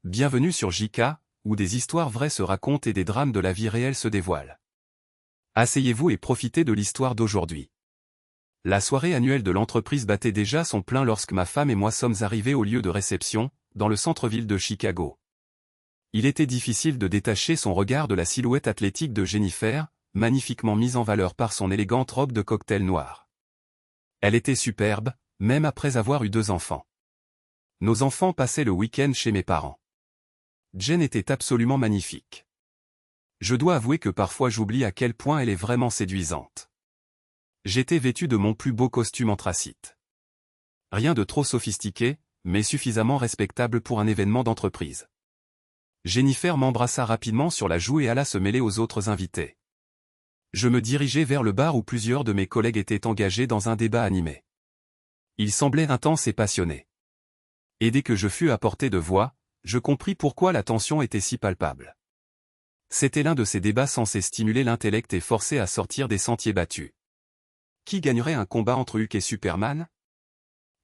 Bienvenue sur JK, où des histoires vraies se racontent et des drames de la vie réelle se dévoilent. Asseyez-vous et profitez de l'histoire d'aujourd'hui. La soirée annuelle de l'entreprise battait déjà son plein lorsque ma femme et moi sommes arrivés au lieu de réception, dans le centre-ville de Chicago. Il était difficile de détacher son regard de la silhouette athlétique de Jennifer, magnifiquement mise en valeur par son élégante robe de cocktail noire. Elle était superbe, même après avoir eu 2 enfants. Nos enfants passaient le week-end chez mes parents. Jen était absolument magnifique. Je dois avouer que parfois j'oublie à quel point elle est vraiment séduisante. J'étais vêtu de mon plus beau costume anthracite. Rien de trop sophistiqué, mais suffisamment respectable pour un événement d'entreprise. Jennifer m'embrassa rapidement sur la joue et alla se mêler aux autres invités. Je me dirigeais vers le bar où plusieurs de mes collègues étaient engagés dans un débat animé. Il semblait intense et passionné. Et dès que je fus à portée de voix, je compris pourquoi la tension était si palpable. C'était l'un de ces débats censés stimuler l'intellect et forcer à sortir des sentiers battus. Qui gagnerait un combat entre Hulk et Superman?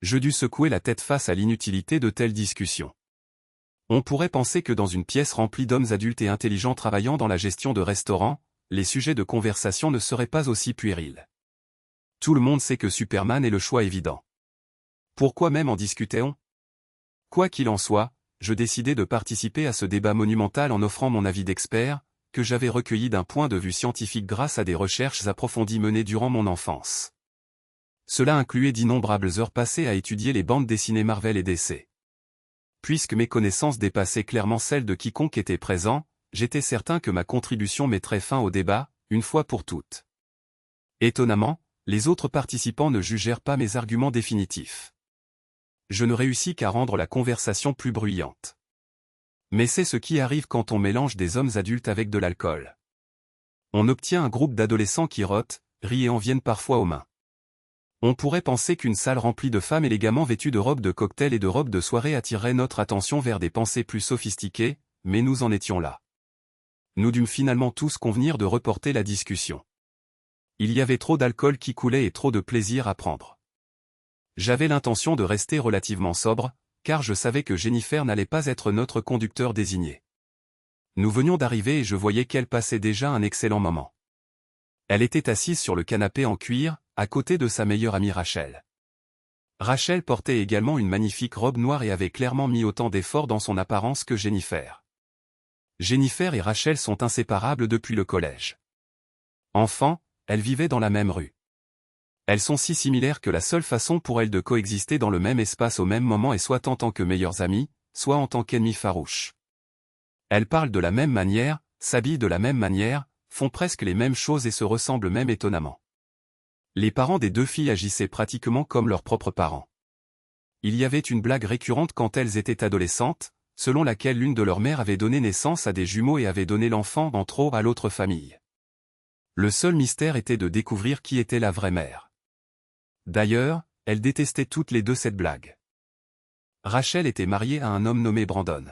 Je dus secouer la tête face à l'inutilité de telles discussions. On pourrait penser que dans une pièce remplie d'hommes adultes et intelligents travaillant dans la gestion de restaurants, les sujets de conversation ne seraient pas aussi puérils. Tout le monde sait que Superman est le choix évident. Pourquoi même en discutait-on? Quoi qu'il en soit, je décidai de participer à ce débat monumental en offrant mon avis d'expert, que j'avais recueilli d'un point de vue scientifique grâce à des recherches approfondies menées durant mon enfance. Cela incluait d'innombrables heures passées à étudier les bandes dessinées Marvel et DC. Puisque mes connaissances dépassaient clairement celles de quiconque était présent, j'étais certain que ma contribution mettrait fin au débat, une fois pour toutes. Étonnamment, les autres participants ne jugèrent pas mes arguments définitifs. Je ne réussis qu'à rendre la conversation plus bruyante. Mais c'est ce qui arrive quand on mélange des hommes adultes avec de l'alcool. On obtient un groupe d'adolescents qui rotent, rient et en viennent parfois aux mains. On pourrait penser qu'une salle remplie de femmes élégamment vêtues de robes de cocktail et de robes de soirée attirerait notre attention vers des pensées plus sophistiquées, mais nous en étions là. Nous dûmes finalement tous convenir de reporter la discussion. Il y avait trop d'alcool qui coulait et trop de plaisir à prendre. J'avais l'intention de rester relativement sobre, car je savais que Jennifer n'allait pas être notre conducteur désigné. Nous venions d'arriver et je voyais qu'elle passait déjà un excellent moment. Elle était assise sur le canapé en cuir, à côté de sa meilleure amie Rachel. Rachel portait également une magnifique robe noire et avait clairement mis autant d'efforts dans son apparence que Jennifer. Jennifer et Rachel sont inséparables depuis le collège. Enfant, elles vivaient dans la même rue. Elles sont si similaires que la seule façon pour elles de coexister dans le même espace au même moment est soit en tant que meilleures amies, soit en tant qu'ennemies farouches. Elles parlent de la même manière, s'habillent de la même manière, font presque les mêmes choses et se ressemblent même étonnamment. Les parents des 2 filles agissaient pratiquement comme leurs propres parents. Il y avait une blague récurrente quand elles étaient adolescentes, selon laquelle l'une de leurs mères avait donné naissance à des jumeaux et avait donné l'enfant en trop à l'autre famille. Le seul mystère était de découvrir qui était la vraie mère. D'ailleurs, elles détestaient toutes les 2 cette blague. Rachel était mariée à un homme nommé Brandon.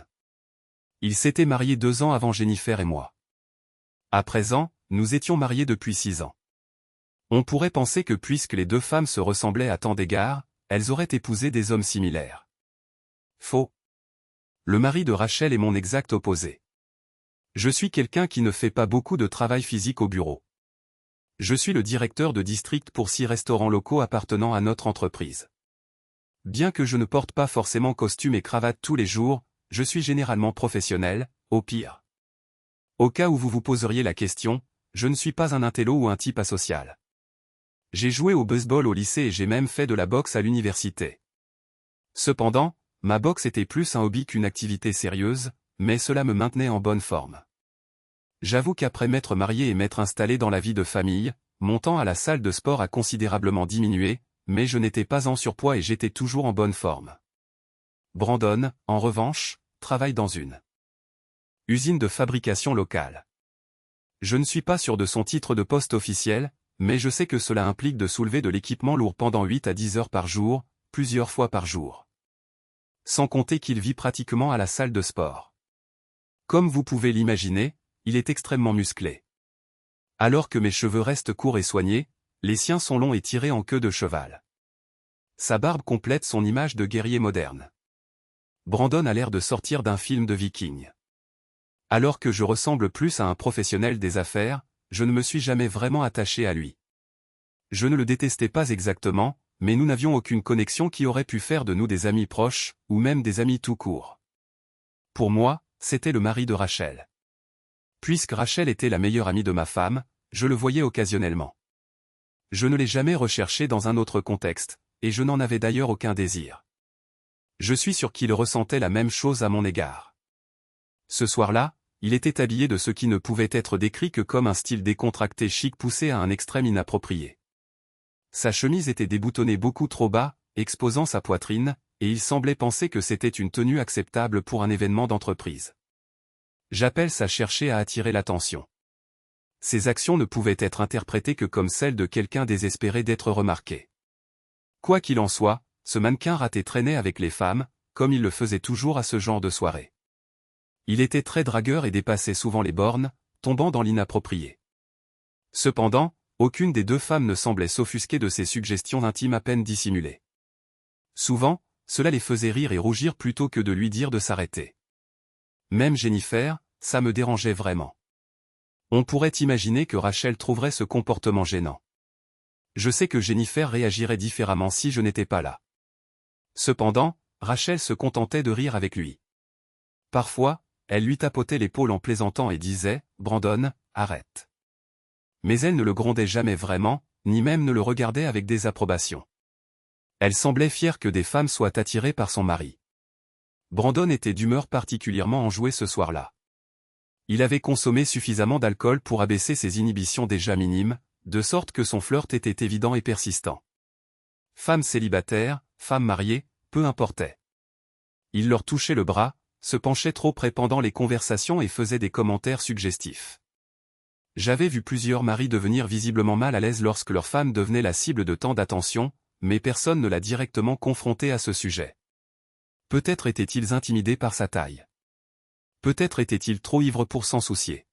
Il s'était marié 2 ans avant Jennifer et moi. À présent, nous étions mariés depuis 6 ans. On pourrait penser que puisque les 2 femmes se ressemblaient à tant d'égards, elles auraient épousé des hommes similaires. Faux. Le mari de Rachel est mon exact opposé. Je suis quelqu'un qui ne fait pas beaucoup de travail physique au bureau. Je suis le directeur de district pour 6 restaurants locaux appartenant à notre entreprise. Bien que je ne porte pas forcément costume et cravate tous les jours, je suis généralement professionnel, au pire. Au cas où vous vous poseriez la question, je ne suis pas un intello ou un type asocial. J'ai joué au baseball au lycée et j'ai même fait de la boxe à l'université. Cependant, ma boxe était plus un hobby qu'une activité sérieuse, mais cela me maintenait en bonne forme. J'avoue qu'après m'être marié et m'être installé dans la vie de famille, mon temps à la salle de sport a considérablement diminué, mais je n'étais pas en surpoids et j'étais toujours en bonne forme. Brandon, en revanche, travaille dans une usine de fabrication locale. Je ne suis pas sûr de son titre de poste officiel, mais je sais que cela implique de soulever de l'équipement lourd pendant 8 à 10 heures par jour, plusieurs fois par jour. Sans compter qu'il vit pratiquement à la salle de sport. Comme vous pouvez l'imaginer, il est extrêmement musclé. Alors que mes cheveux restent courts et soignés, les siens sont longs et tirés en queue de cheval. Sa barbe complète son image de guerrier moderne. Brandon a l'air de sortir d'un film de viking. Alors que je ressemble plus à un professionnel des affaires, je ne me suis jamais vraiment attaché à lui. Je ne le détestais pas exactement, mais nous n'avions aucune connexion qui aurait pu faire de nous des amis proches, ou même des amis tout court. Pour moi, c'était le mari de Rachel. Puisque Rachel était la meilleure amie de ma femme, je le voyais occasionnellement. Je ne l'ai jamais recherché dans un autre contexte, et je n'en avais d'ailleurs aucun désir. Je suis sûr qu'il ressentait la même chose à mon égard. Ce soir-là, il était habillé de ce qui ne pouvait être décrit que comme un style décontracté chic poussé à un extrême inapproprié. Sa chemise était déboutonnée beaucoup trop bas, exposant sa poitrine, et il semblait penser que c'était une tenue acceptable pour un événement d'entreprise. J'appelle ça chercher à attirer l'attention. Ses actions ne pouvaient être interprétées que comme celles de quelqu'un désespéré d'être remarqué. Quoi qu'il en soit, ce mannequin raté traînait avec les femmes, comme il le faisait toujours à ce genre de soirée. Il était très dragueur et dépassait souvent les bornes, tombant dans l'inapproprié. Cependant, aucune des deux femmes ne semblait s'offusquer de ses suggestions intimes à peine dissimulées. Souvent, cela les faisait rire et rougir plutôt que de lui dire de s'arrêter. Même Jennifer, ça me dérangeait vraiment. On pourrait imaginer que Rachel trouverait ce comportement gênant. Je sais que Jennifer réagirait différemment si je n'étais pas là. Cependant, Rachel se contentait de rire avec lui. Parfois, elle lui tapotait l'épaule en plaisantant et disait « Brandon, arrête ». Mais elle ne le grondait jamais vraiment, ni même ne le regardait avec désapprobation. Elle semblait fière que des femmes soient attirées par son mari. Brandon était d'humeur particulièrement enjouée ce soir-là. Il avait consommé suffisamment d'alcool pour abaisser ses inhibitions déjà minimes, de sorte que son flirt était évident et persistant. Femme célibataire, femme mariée, peu importait. Il leur touchait le bras, se penchait trop près pendant les conversations et faisait des commentaires suggestifs. J'avais vu plusieurs maris devenir visiblement mal à l'aise lorsque leur femme devenait la cible de tant d'attention, mais personne ne l'a directement confronté à ce sujet. Peut-être étaient-ils intimidés par sa taille. Peut-être étaient-ils trop ivres pour s'en soucier.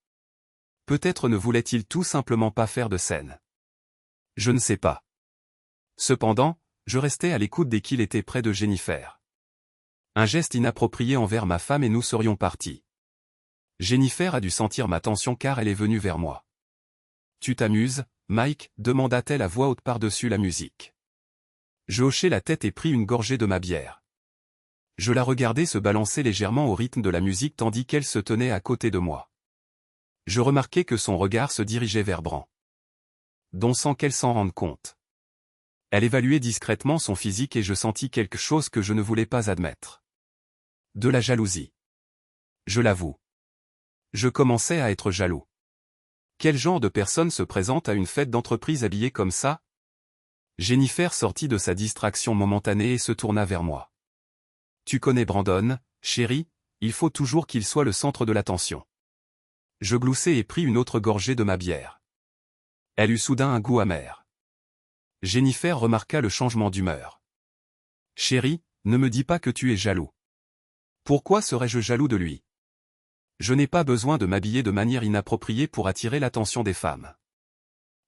Peut-être ne voulaient-ils tout simplement pas faire de scène. Je ne sais pas. Cependant, je restais à l'écoute dès qu'il était près de Jennifer. Un geste inapproprié envers ma femme et nous serions partis. Jennifer a dû sentir ma tension car elle est venue vers moi. « Tu t'amuses, Mike ?» demanda-t-elle à voix haute par-dessus la musique. Je hochai la tête et pris une gorgée de ma bière. Je la regardais se balancer légèrement au rythme de la musique tandis qu'elle se tenait à côté de moi. Je remarquai que son regard se dirigeait vers Bran. Dont sans qu'elle s'en rende compte. Elle évaluait discrètement son physique et je sentis quelque chose que je ne voulais pas admettre. De la jalousie. Je l'avoue. Je commençais à être jaloux. Quel genre de personne se présente à une fête d'entreprise habillée comme ça? Jennifer sortit de sa distraction momentanée et se tourna vers moi. Tu connais Brandon, chérie, il faut toujours qu'il soit le centre de l'attention. Je gloussai et pris une autre gorgée de ma bière. Elle eut soudain un goût amer. Jennifer remarqua le changement d'humeur. Chérie, ne me dis pas que tu es jaloux. Pourquoi serais-je jaloux de lui? Je n'ai pas besoin de m'habiller de manière inappropriée pour attirer l'attention des femmes.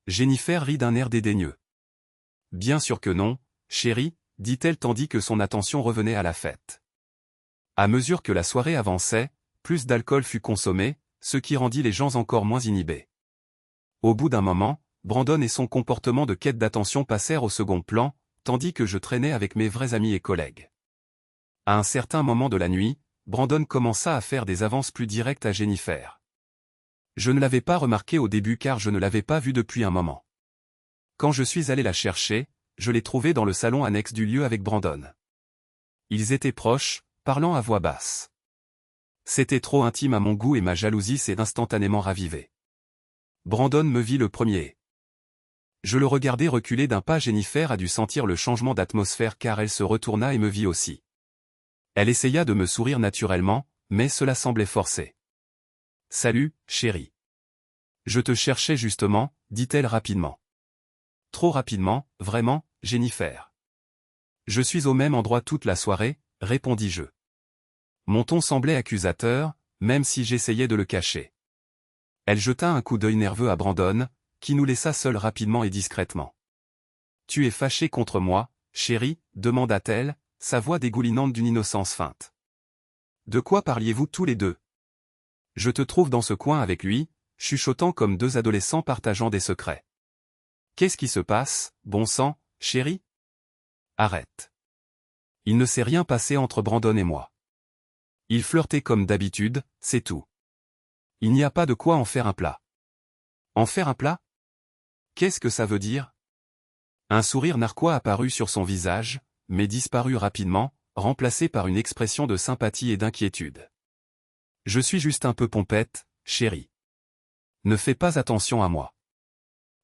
Jennifer rit d'un air dédaigneux. Bien sûr que non, chérie, dit-elle tandis que son attention revenait à la fête. À mesure que la soirée avançait, plus d'alcool fut consommé, ce qui rendit les gens encore moins inhibés. Au bout d'un moment, Brandon et son comportement de quête d'attention passèrent au second plan, tandis que je traînais avec mes vrais amis et collègues. À un certain moment de la nuit, Brandon commença à faire des avances plus directes à Jennifer. Je ne l'avais pas remarqué au début car je ne l'avais pas vue depuis un moment. Quand je suis allé la chercher, je l'ai trouvée dans le salon annexe du lieu avec Brandon. Ils étaient proches, parlant à voix basse. C'était trop intime à mon goût et ma jalousie s'est instantanément ravivée. Brandon me vit le premier. Je le regardais reculer d'un pas. Jennifer a dû sentir le changement d'atmosphère car elle se retourna et me vit aussi. Elle essaya de me sourire naturellement, mais cela semblait forcé. « Salut, chérie. Je te cherchais justement, dit-elle rapidement. Trop rapidement, vraiment, Jennifer. Je suis au même endroit toute la soirée, répondis-je. Mon ton semblait accusateur, même si j'essayais de le cacher. Elle jeta un coup d'œil nerveux à Brandon, qui nous laissa seuls rapidement et discrètement. « Tu es fâché contre moi, chérie ?» demanda-t-elle, sa voix dégoulinante d'une innocence feinte. De quoi parliez-vous tous les deux? Je te trouve dans ce coin avec lui, chuchotant comme deux adolescents partageant des secrets. Qu'est-ce qui se passe, bon sang, chérie? Arrête. Il ne s'est rien passé entre Brandon et moi. Il flirtait comme d'habitude, c'est tout. Il n'y a pas de quoi en faire un plat. En faire un plat? Qu'est-ce que ça veut dire? Un sourire narquois apparut sur son visage, mais disparut rapidement, remplacé par une expression de sympathie et d'inquiétude. Je suis juste un peu pompette, chérie. Ne fais pas attention à moi.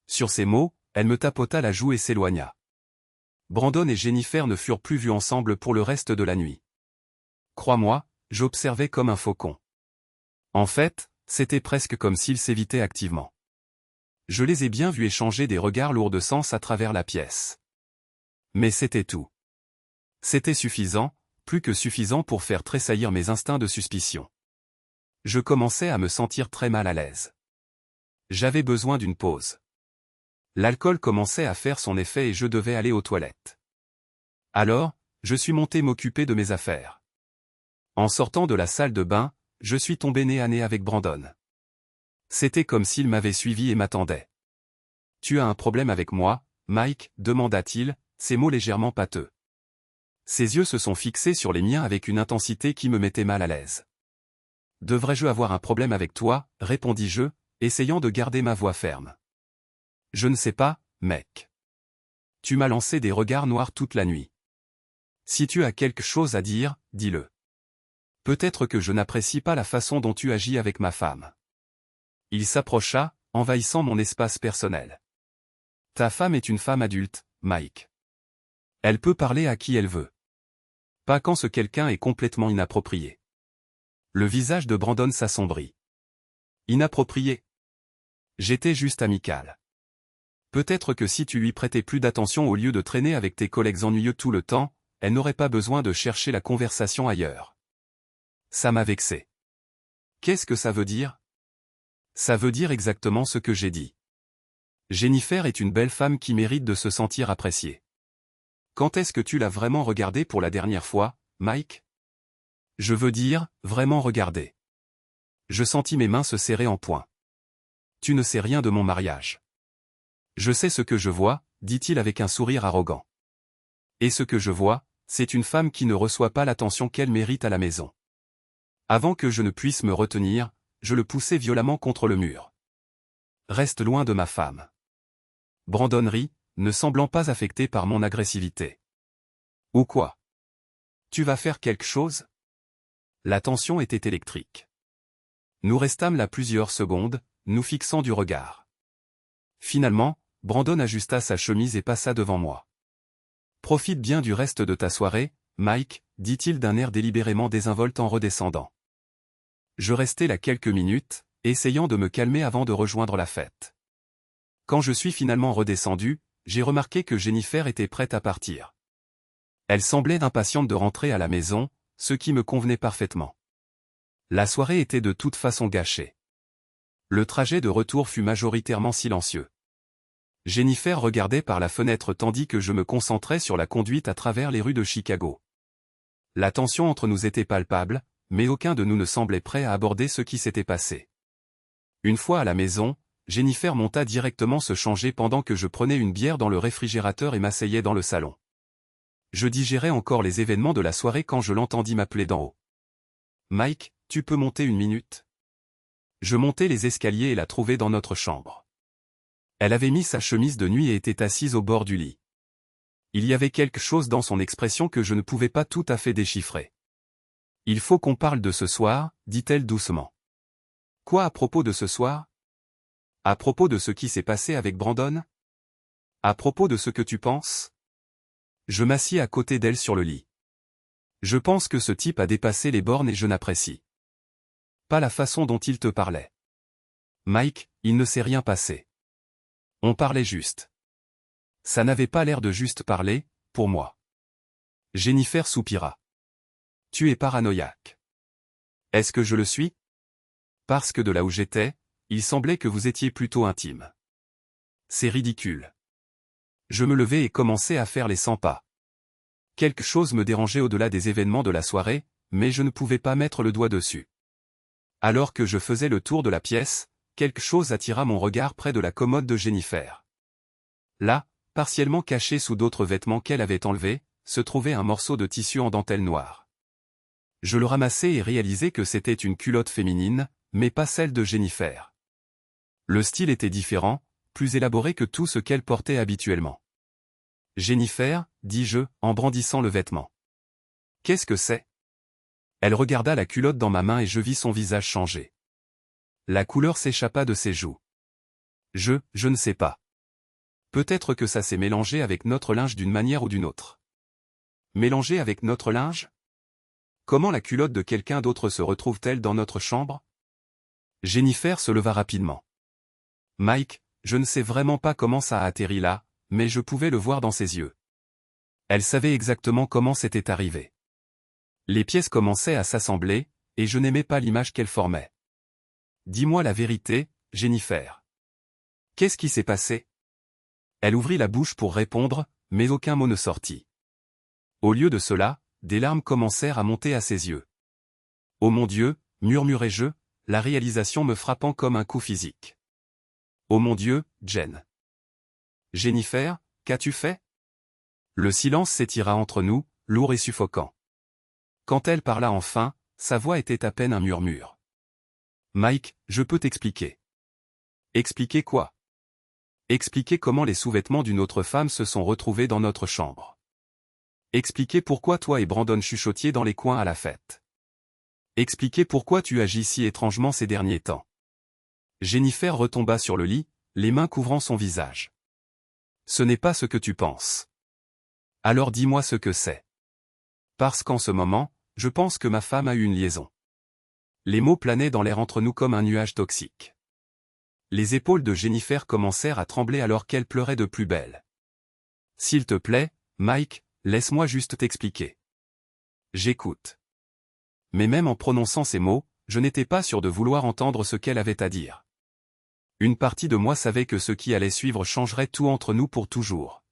Sur ces mots, elle me tapota la joue et s'éloigna. Brandon et Jennifer ne furent plus vus ensemble pour le reste de la nuit. Crois-moi, j'observais comme un faucon. En fait, c'était presque comme s'ils s'évitaient activement. Je les ai bien vus échanger des regards lourds de sens à travers la pièce. Mais c'était tout. C'était suffisant, plus que suffisant pour faire tressaillir mes instincts de suspicion. Je commençais à me sentir très mal à l'aise. J'avais besoin d'une pause. L'alcool commençait à faire son effet et je devais aller aux toilettes. Alors, je suis monté m'occuper de mes affaires. En sortant de la salle de bain, je suis tombé nez à nez avec Brandon. C'était comme s'il m'avait suivi et m'attendait. « Tu as un problème avec moi, Mike ?» demanda-t-il, ses mots légèrement pâteux. Ses yeux se sont fixés sur les miens avec une intensité qui me mettait mal à l'aise. « Devrais-je avoir un problème avec toi ?» répondis-je, essayant de garder ma voix ferme. « Je ne sais pas, mec. Tu m'as lancé des regards noirs toute la nuit. Si tu as quelque chose à dire, dis-le. Peut-être que je n'apprécie pas la façon dont tu agis avec ma femme. » Il s'approcha, envahissant mon espace personnel. « Ta femme est une femme adulte, Mike. Elle peut parler à qui elle veut. Pas quand ce quelqu'un est complètement inapproprié. » Le visage de Brandon s'assombrit. Inapproprié. J'étais juste amical. Peut-être que si tu lui prêtais plus d'attention au lieu de traîner avec tes collègues ennuyeux tout le temps, elle n'aurait pas besoin de chercher la conversation ailleurs. Ça m'a vexé. Qu'est-ce que ça veut dire? Ça veut dire exactement ce que j'ai dit. Jennifer est une belle femme qui mérite de se sentir appréciée. Quand est-ce que tu l'as vraiment regardée pour la dernière fois, Mike? Je veux dire, vraiment regardée. Je sentis mes mains se serrer en poing. Tu ne sais rien de mon mariage. Je sais ce que je vois, dit-il avec un sourire arrogant. Et ce que je vois, c'est une femme qui ne reçoit pas l'attention qu'elle mérite à la maison. Avant que je ne puisse me retenir, je le poussai violemment contre le mur. Reste loin de ma femme. Brandon rit, ne semblant pas affecté par mon agressivité. Ou quoi? Tu vas faire quelque chose? La tension était électrique. Nous restâmes là plusieurs secondes, nous fixant du regard. Finalement, Brandon ajusta sa chemise et passa devant moi. Profite bien du reste de ta soirée, Mike, dit-il d'un air délibérément désinvolte en redescendant. Je restai là quelques minutes, essayant de me calmer avant de rejoindre la fête. Quand je suis finalement redescendu, j'ai remarqué que Jennifer était prête à partir. Elle semblait impatiente de rentrer à la maison, ce qui me convenait parfaitement. La soirée était de toute façon gâchée. Le trajet de retour fut majoritairement silencieux. Jennifer regardait par la fenêtre tandis que je me concentrais sur la conduite à travers les rues de Chicago. La tension entre nous était palpable, mais aucun de nous ne semblait prêt à aborder ce qui s'était passé. Une fois à la maison, Jennifer monta directement se changer pendant que je prenais une bière dans le réfrigérateur et m'asseyais dans le salon. Je digérais encore les événements de la soirée quand je l'entendis m'appeler d'en haut. « Mike, tu peux monter une minute ?» Je montai les escaliers et la trouvai dans notre chambre. Elle avait mis sa chemise de nuit et était assise au bord du lit. Il y avait quelque chose dans son expression que je ne pouvais pas tout à fait déchiffrer. « Il faut qu'on parle de ce soir, dit-elle doucement. »« Quoi à propos de ce soir ? À propos de ce qui s'est passé avec Brandon ? À propos de ce que tu penses ? » Je m'assis à côté d'elle sur le lit. Je pense que ce type a dépassé les bornes et je n'apprécie pas la façon dont il te parlait. Mike, il ne s'est rien passé. On parlait juste. Ça n'avait pas l'air de juste parler, pour moi. Jennifer soupira. Tu es paranoïaque. Est-ce que je le suis? Parce que de là où j'étais, il semblait que vous étiez plutôt intime. C'est ridicule. Je me levai et commençai à faire les 100 pas. Quelque chose me dérangeait au-delà des événements de la soirée, mais je ne pouvais pas mettre le doigt dessus. Alors que je faisais le tour de la pièce, quelque chose attira mon regard près de la commode de Jennifer. Là, partiellement caché sous d'autres vêtements qu'elle avait enlevés, se trouvait un morceau de tissu en dentelle noire. Je le ramassai et réalisai que c'était une culotte féminine, mais pas celle de Jennifer. Le style était différent, plus élaboré que tout ce qu'elle portait habituellement. « Jennifer » dis-je, en brandissant le vêtement. « Qu'est-ce que c'est » Elle regarda la culotte dans ma main et je vis son visage changer. La couleur s'échappa de ses joues. Je ne sais pas. Peut-être que ça s'est mélangé avec notre linge d'une manière ou d'une autre. Mélangé avec notre linge ? Comment la culotte de quelqu'un d'autre se retrouve-t-elle dans notre chambre ? Jennifer se leva rapidement. Mike, je ne sais vraiment pas comment ça a atterri là, mais je pouvais le voir dans ses yeux. Elle savait exactement comment c'était arrivé. Les pièces commençaient à s'assembler, et je n'aimais pas l'image qu'elle formait. Dis-moi la vérité, Jennifer. Qu'est-ce qui s'est passé ? Elle ouvrit la bouche pour répondre, mais aucun mot ne sortit. Au lieu de cela, des larmes commencèrent à monter à ses yeux. Oh mon Dieu, murmurai-je, la réalisation me frappant comme un coup physique. Oh mon Dieu, Jen. Jennifer, qu'as-tu fait ? Le silence s'étira entre nous, lourd et suffocant. Quand elle parla enfin, sa voix était à peine un murmure. Mike, je peux t'expliquer. Expliquer quoi ? Expliquer comment les sous-vêtements d'une autre femme se sont retrouvés dans notre chambre. Expliquer pourquoi toi et Brandon chuchotiez dans les coins à la fête. Expliquer pourquoi tu agis si étrangement ces derniers temps. Jennifer retomba sur le lit, les mains couvrant son visage. Ce n'est pas ce que tu penses. Alors dis-moi ce que c'est. Parce qu'en ce moment, je pense que ma femme a eu une liaison. Les mots planaient dans l'air entre nous comme un nuage toxique. Les épaules de Jennifer commencèrent à trembler alors qu'elle pleurait de plus belle. S'il te plaît, Mike, laisse-moi juste t'expliquer. J'écoute. Mais même en prononçant ces mots, je n'étais pas sûr de vouloir entendre ce qu'elle avait à dire. Une partie de moi savait que ce qui allait suivre changerait tout entre nous pour toujours.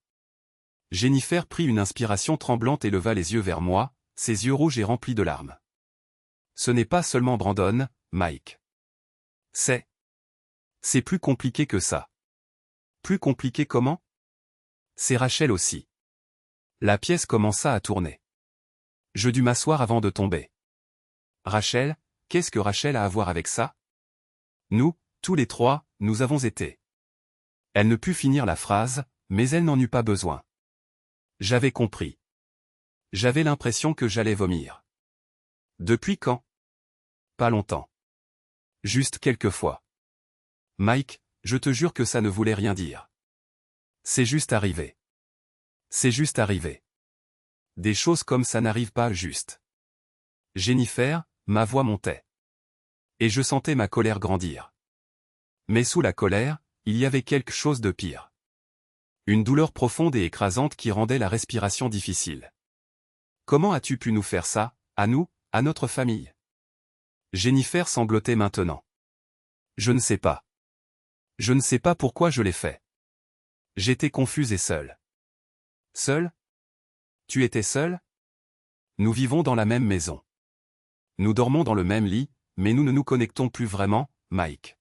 Jennifer prit une inspiration tremblante et leva les yeux vers moi, ses yeux rouges et remplis de larmes. Ce n'est pas seulement Brandon, Mike. C'est plus compliqué que ça. Plus compliqué comment ? C'est Rachel aussi. La pièce commença à tourner. Je dus m'asseoir avant de tomber. Rachel, qu'est-ce que Rachel a à voir avec ça ? Nous, tous les trois, nous avons été. Elle ne put finir la phrase, mais elle n'en eut pas besoin. J'avais compris. J'avais l'impression que j'allais vomir. Depuis quand ? Pas longtemps. Juste quelques fois. Mike, je te jure que ça ne voulait rien dire. C'est juste arrivé. C'est juste arrivé. Des choses comme ça n'arrivent pas juste. Jennifer, ma voix montait. Et je sentais ma colère grandir. Mais sous la colère, il y avait quelque chose de pire. Une douleur profonde et écrasante qui rendait la respiration difficile. Comment as-tu pu nous faire ça, à nous, à notre famille ? Jennifer sanglotait maintenant. Je ne sais pas. Je ne sais pas pourquoi je l'ai fait. J'étais confuse et seule. Seule ? Tu étais seule ? Nous vivons dans la même maison. Nous dormons dans le même lit, mais nous ne nous connectons plus vraiment, Mike.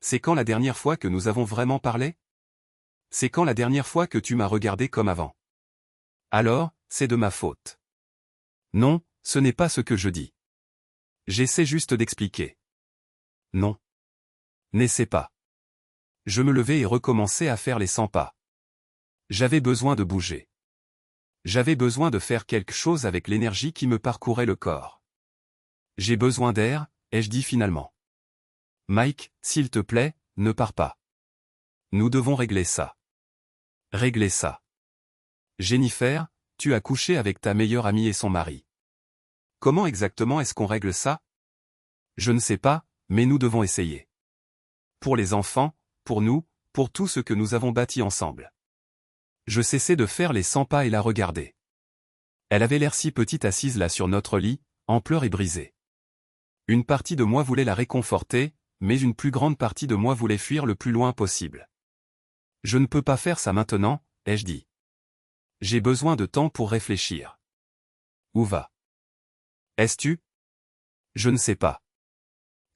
C'est quand la dernière fois que nous avons vraiment parlé ? C'est quand la dernière fois que tu m'as regardé comme avant ? Alors, c'est de ma faute. Non, ce n'est pas ce que je dis. J'essaie juste d'expliquer. Non. N'essaie pas. Je me levai et recommençai à faire les 100 pas. J'avais besoin de bouger. J'avais besoin de faire quelque chose avec l'énergie qui me parcourait le corps. J'ai besoin d'air, ai-je dit finalement. Mike, s'il te plaît, ne pars pas. Nous devons régler ça. Régler ça. Jennifer, tu as couché avec ta meilleure amie et son mari. Comment exactement est-ce qu'on règle ça ? Je ne sais pas, mais nous devons essayer. Pour les enfants, pour nous, pour tout ce que nous avons bâti ensemble. Je cessai de faire les 100 pas et la regarder. Elle avait l'air si petite assise là sur notre lit, en pleurs et brisée. Une partie de moi voulait la réconforter, mais une plus grande partie de moi voulait fuir le plus loin possible. Je ne peux pas faire ça maintenant, ai-je dit. J'ai besoin de temps pour réfléchir. Où va ? Est-ce-tu? Je ne sais pas.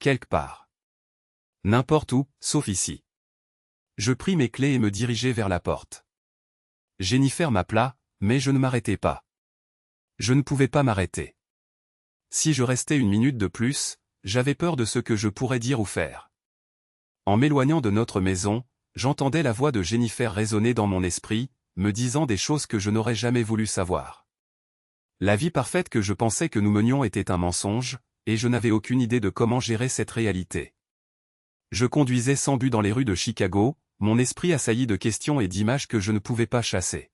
Quelque part. N'importe où, sauf ici. Je pris mes clés et me dirigeai vers la porte. Jennifer m'appela, mais je ne m'arrêtai pas. Je ne pouvais pas m'arrêter. Si je restais une minute de plus, j'avais peur de ce que je pourrais dire ou faire. En m'éloignant de notre maison, j'entendais la voix de Jennifer résonner dans mon esprit, me disant des choses que je n'aurais jamais voulu savoir. La vie parfaite que je pensais que nous menions était un mensonge, et je n'avais aucune idée de comment gérer cette réalité. Je conduisais sans but dans les rues de Chicago, mon esprit assailli de questions et d'images que je ne pouvais pas chasser.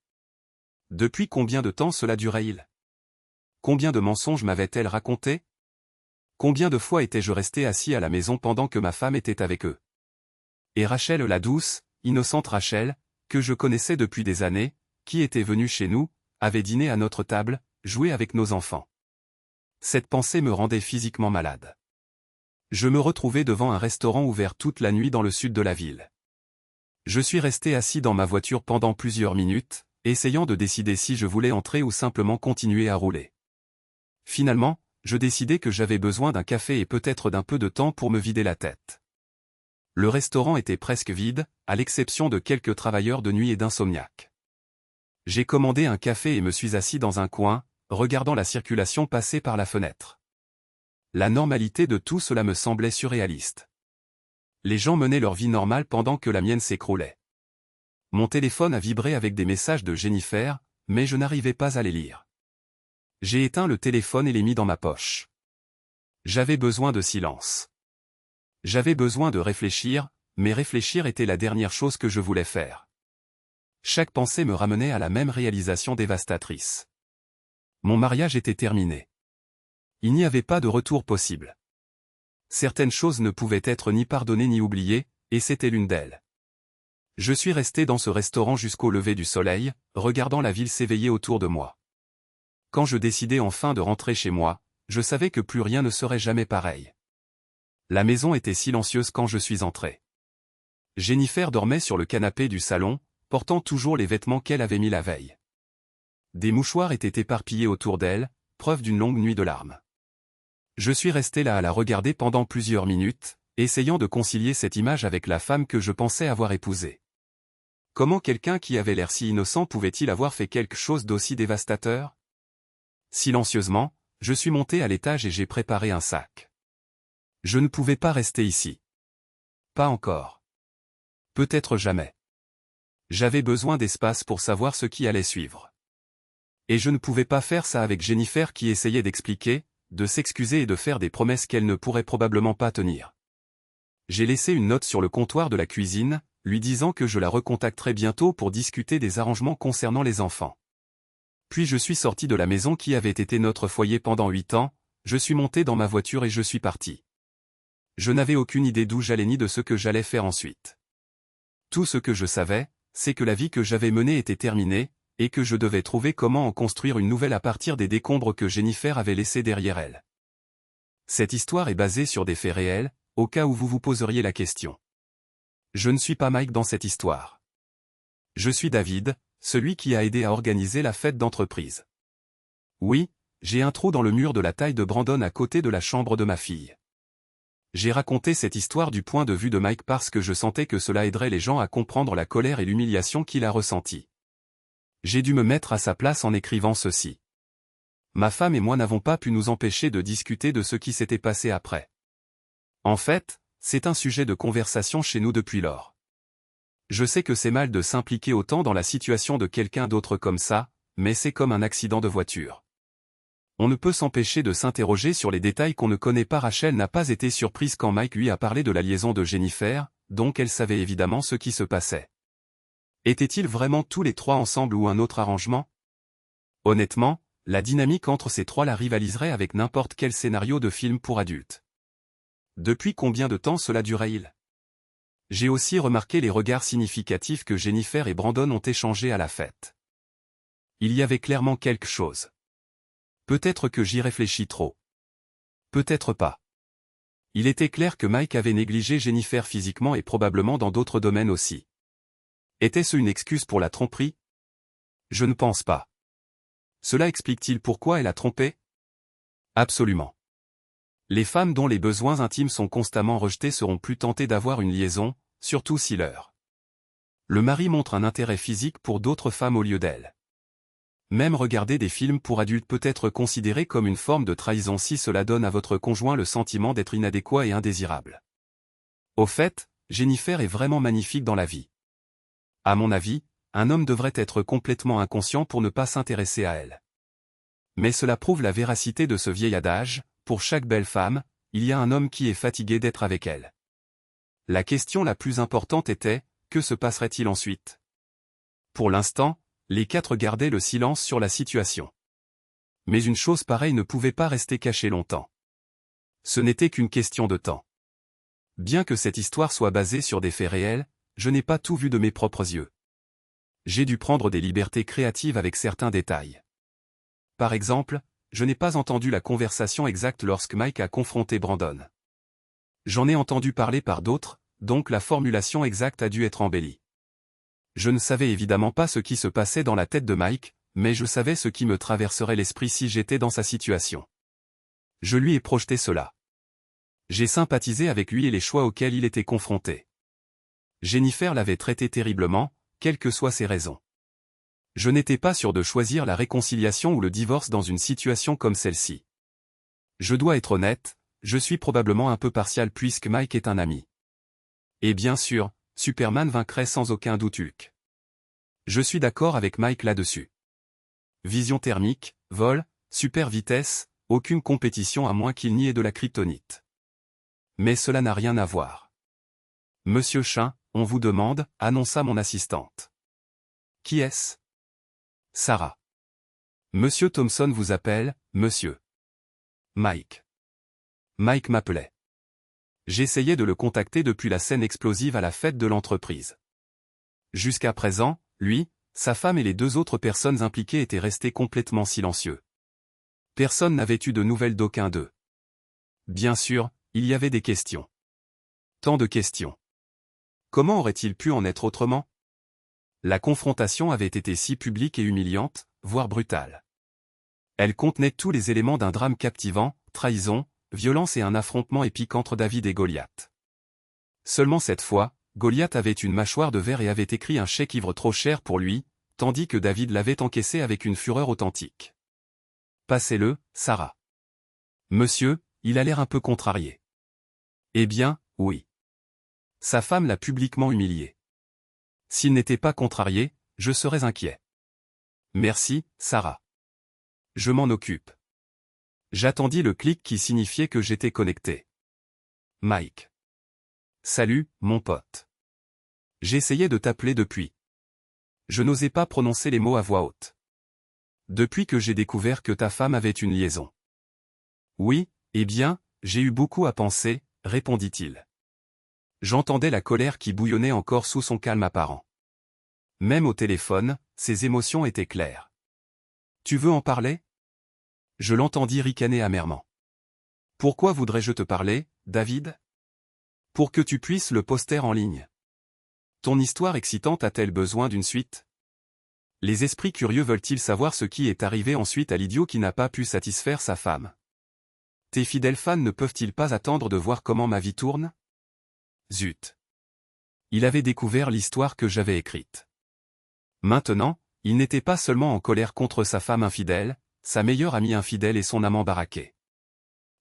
Depuis combien de temps cela durait-il? Combien de mensonges m'avait-elle raconté? Combien de fois étais-je resté assis à la maison pendant que ma femme était avec eux? Et Rachel, la douce, innocente Rachel, que je connaissais depuis des années, qui était venue chez nous, avait dîné à notre table, joué avec nos enfants. Cette pensée me rendait physiquement malade. Je me retrouvais devant un restaurant ouvert toute la nuit dans le sud de la ville. Je suis resté assis dans ma voiture pendant plusieurs minutes, essayant de décider si je voulais entrer ou simplement continuer à rouler. Finalement, je décidai que j'avais besoin d'un café et peut-être d'un peu de temps pour me vider la tête. Le restaurant était presque vide, à l'exception de quelques travailleurs de nuit et d'insomniaques. J'ai commandé un café et me suis assis dans un coin, regardant la circulation passer par la fenêtre. La normalité de tout cela me semblait surréaliste. Les gens menaient leur vie normale pendant que la mienne s'écroulait. Mon téléphone a vibré avec des messages de Jennifer, mais je n'arrivais pas à les lire. J'ai éteint le téléphone et l'ai mis dans ma poche. J'avais besoin de silence. J'avais besoin de réfléchir, mais réfléchir était la dernière chose que je voulais faire. Chaque pensée me ramenait à la même réalisation dévastatrice. Mon mariage était terminé. Il n'y avait pas de retour possible. Certaines choses ne pouvaient être ni pardonnées ni oubliées, et c'était l'une d'elles. Je suis resté dans ce restaurant jusqu'au lever du soleil, regardant la ville s'éveiller autour de moi. Quand je décidai enfin de rentrer chez moi, je savais que plus rien ne serait jamais pareil. La maison était silencieuse quand je suis entré. Jennifer dormait sur le canapé du salon, portant toujours les vêtements qu'elle avait mis la veille. Des mouchoirs étaient éparpillés autour d'elle, preuve d'une longue nuit de larmes. Je suis resté là à la regarder pendant plusieurs minutes, essayant de concilier cette image avec la femme que je pensais avoir épousée. Comment quelqu'un qui avait l'air si innocent pouvait-il avoir fait quelque chose d'aussi dévastateur? Silencieusement, je suis monté à l'étage et j'ai préparé un sac. Je ne pouvais pas rester ici. Pas encore. Peut-être jamais. J'avais besoin d'espace pour savoir ce qui allait suivre. Et je ne pouvais pas faire ça avec Jennifer qui essayait d'expliquer, de s'excuser et de faire des promesses qu'elle ne pourrait probablement pas tenir. J'ai laissé une note sur le comptoir de la cuisine, lui disant que je la recontacterais bientôt pour discuter des arrangements concernant les enfants. Puis je suis sorti de la maison qui avait été notre foyer pendant 8 ans, je suis monté dans ma voiture et je suis parti. Je n'avais aucune idée d'où j'allais ni de ce que j'allais faire ensuite. Tout ce que je savais, c'est que la vie que j'avais menée était terminée, et que je devais trouver comment en construire une nouvelle à partir des décombres que Jennifer avait laissés derrière elle. Cette histoire est basée sur des faits réels, au cas où vous vous poseriez la question. Je ne suis pas Mike dans cette histoire. Je suis David, celui qui a aidé à organiser la fête d'entreprise. Oui, j'ai un trou dans le mur de la taille de Brandon à côté de la chambre de ma fille. J'ai raconté cette histoire du point de vue de Mike parce que je sentais que cela aiderait les gens à comprendre la colère et l'humiliation qu'il a ressentie. J'ai dû me mettre à sa place en écrivant ceci. Ma femme et moi n'avons pas pu nous empêcher de discuter de ce qui s'était passé après. En fait, c'est un sujet de conversation chez nous depuis lors. Je sais que c'est mal de s'impliquer autant dans la situation de quelqu'un d'autre comme ça, mais c'est comme un accident de voiture. On ne peut s'empêcher de s'interroger sur les détails qu'on ne connaît pas. Rachel n'a pas été surprise quand Mike lui a parlé de la liaison de Jennifer, donc elle savait évidemment ce qui se passait. Étaient-ils vraiment tous les trois ensemble ou un autre arrangement? Honnêtement, la dynamique entre ces trois la rivaliserait avec n'importe quel scénario de film pour adultes. Depuis combien de temps cela durait-il? J'ai aussi remarqué les regards significatifs que Jennifer et Brandon ont échangés à la fête. Il y avait clairement quelque chose. Peut-être que j'y réfléchis trop. Peut-être pas. Il était clair que Mike avait négligé Jennifer physiquement et probablement dans d'autres domaines aussi. Était-ce une excuse pour la tromperie? Je ne pense pas. Cela explique-t-il pourquoi elle a trompé? Absolument. Les femmes dont les besoins intimes sont constamment rejetés seront plus tentées d'avoir une liaison, surtout si le mari montre un intérêt physique pour d'autres femmes au lieu d'elle. Même regarder des films pour adultes peut être considéré comme une forme de trahison si cela donne à votre conjoint le sentiment d'être inadéquat et indésirable. Au fait, Jennifer est vraiment magnifique dans la vie. À mon avis, un homme devrait être complètement inconscient pour ne pas s'intéresser à elle. Mais cela prouve la véracité de ce vieil adage, pour chaque belle femme, il y a un homme qui est fatigué d'être avec elle. La question la plus importante était, que se passerait-il ensuite? Pour l'instant, les quatre gardaient le silence sur la situation. Mais une chose pareille ne pouvait pas rester cachée longtemps. Ce n'était qu'une question de temps. Bien que cette histoire soit basée sur des faits réels, je n'ai pas tout vu de mes propres yeux. J'ai dû prendre des libertés créatives avec certains détails. Par exemple, je n'ai pas entendu la conversation exacte lorsque Mike a confronté Brandon. J'en ai entendu parler par d'autres, donc la formulation exacte a dû être embellie. Je ne savais évidemment pas ce qui se passait dans la tête de Mike, mais je savais ce qui me traverserait l'esprit si j'étais dans sa situation. Je lui ai projeté cela. J'ai sympathisé avec lui et les choix auxquels il était confronté. Jennifer l'avait traité terriblement, quelles que soient ses raisons. Je n'étais pas sûr de choisir la réconciliation ou le divorce dans une situation comme celle-ci. Je dois être honnête, je suis probablement un peu partial puisque Mike est un ami. Et bien sûr, Superman vaincrait sans aucun doute Hulk. Je suis d'accord avec Mike là-dessus. Vision thermique, vol, super vitesse, aucune compétition à moins qu'il n'y ait de la kryptonite. Mais cela n'a rien à voir. Monsieur Chin, on vous demande, annonça mon assistante. Qui est-ce? Sarah. Monsieur Thompson vous appelle, monsieur. Mike. Mike m'appelait. J'essayais de le contacter depuis la scène explosive à la fête de l'entreprise. Jusqu'à présent, lui, sa femme et les deux autres personnes impliquées étaient restés complètement silencieux. Personne n'avait eu de nouvelles d'aucun d'eux. Bien sûr, il y avait des questions. Tant de questions. Comment aurait-il pu en être autrement? La confrontation avait été si publique et humiliante, voire brutale. Elle contenait tous les éléments d'un drame captivant, trahison, violence et un affrontement épique entre David et Goliath. Seulement cette fois, Goliath avait une mâchoire de verre et avait écrit un chèque ivre trop cher pour lui, tandis que David l'avait encaissé avec une fureur authentique. Passez-le, Sarah. Monsieur, il a l'air un peu contrarié. Eh bien, oui. Sa femme l'a publiquement humilié. S'il n'était pas contrarié, je serais inquiet. Merci, Sarah. Je m'en occupe. J'attendis le clic qui signifiait que j'étais connecté. Mike. Salut, mon pote. J'essayais de t'appeler depuis. Je n'osais pas prononcer les mots à voix haute. Depuis que j'ai découvert que ta femme avait une liaison. Oui, eh bien, j'ai eu beaucoup à penser, répondit-il. J'entendais la colère qui bouillonnait encore sous son calme apparent. Même au téléphone, ses émotions étaient claires. Tu veux en parler? Je l'entendis ricaner amèrement. Pourquoi voudrais-je te parler, David? Pour que tu puisses le poster en ligne. Ton histoire excitante a-t-elle besoin d'une suite? Les esprits curieux veulent-ils savoir ce qui est arrivé ensuite à l'idiot qui n'a pas pu satisfaire sa femme? Tes fidèles fans ne peuvent-ils pas attendre de voir comment ma vie tourne? Zut. Il avait découvert l'histoire que j'avais écrite. Maintenant, il n'était pas seulement en colère contre sa femme infidèle, sa meilleure amie infidèle et son amant baraqué.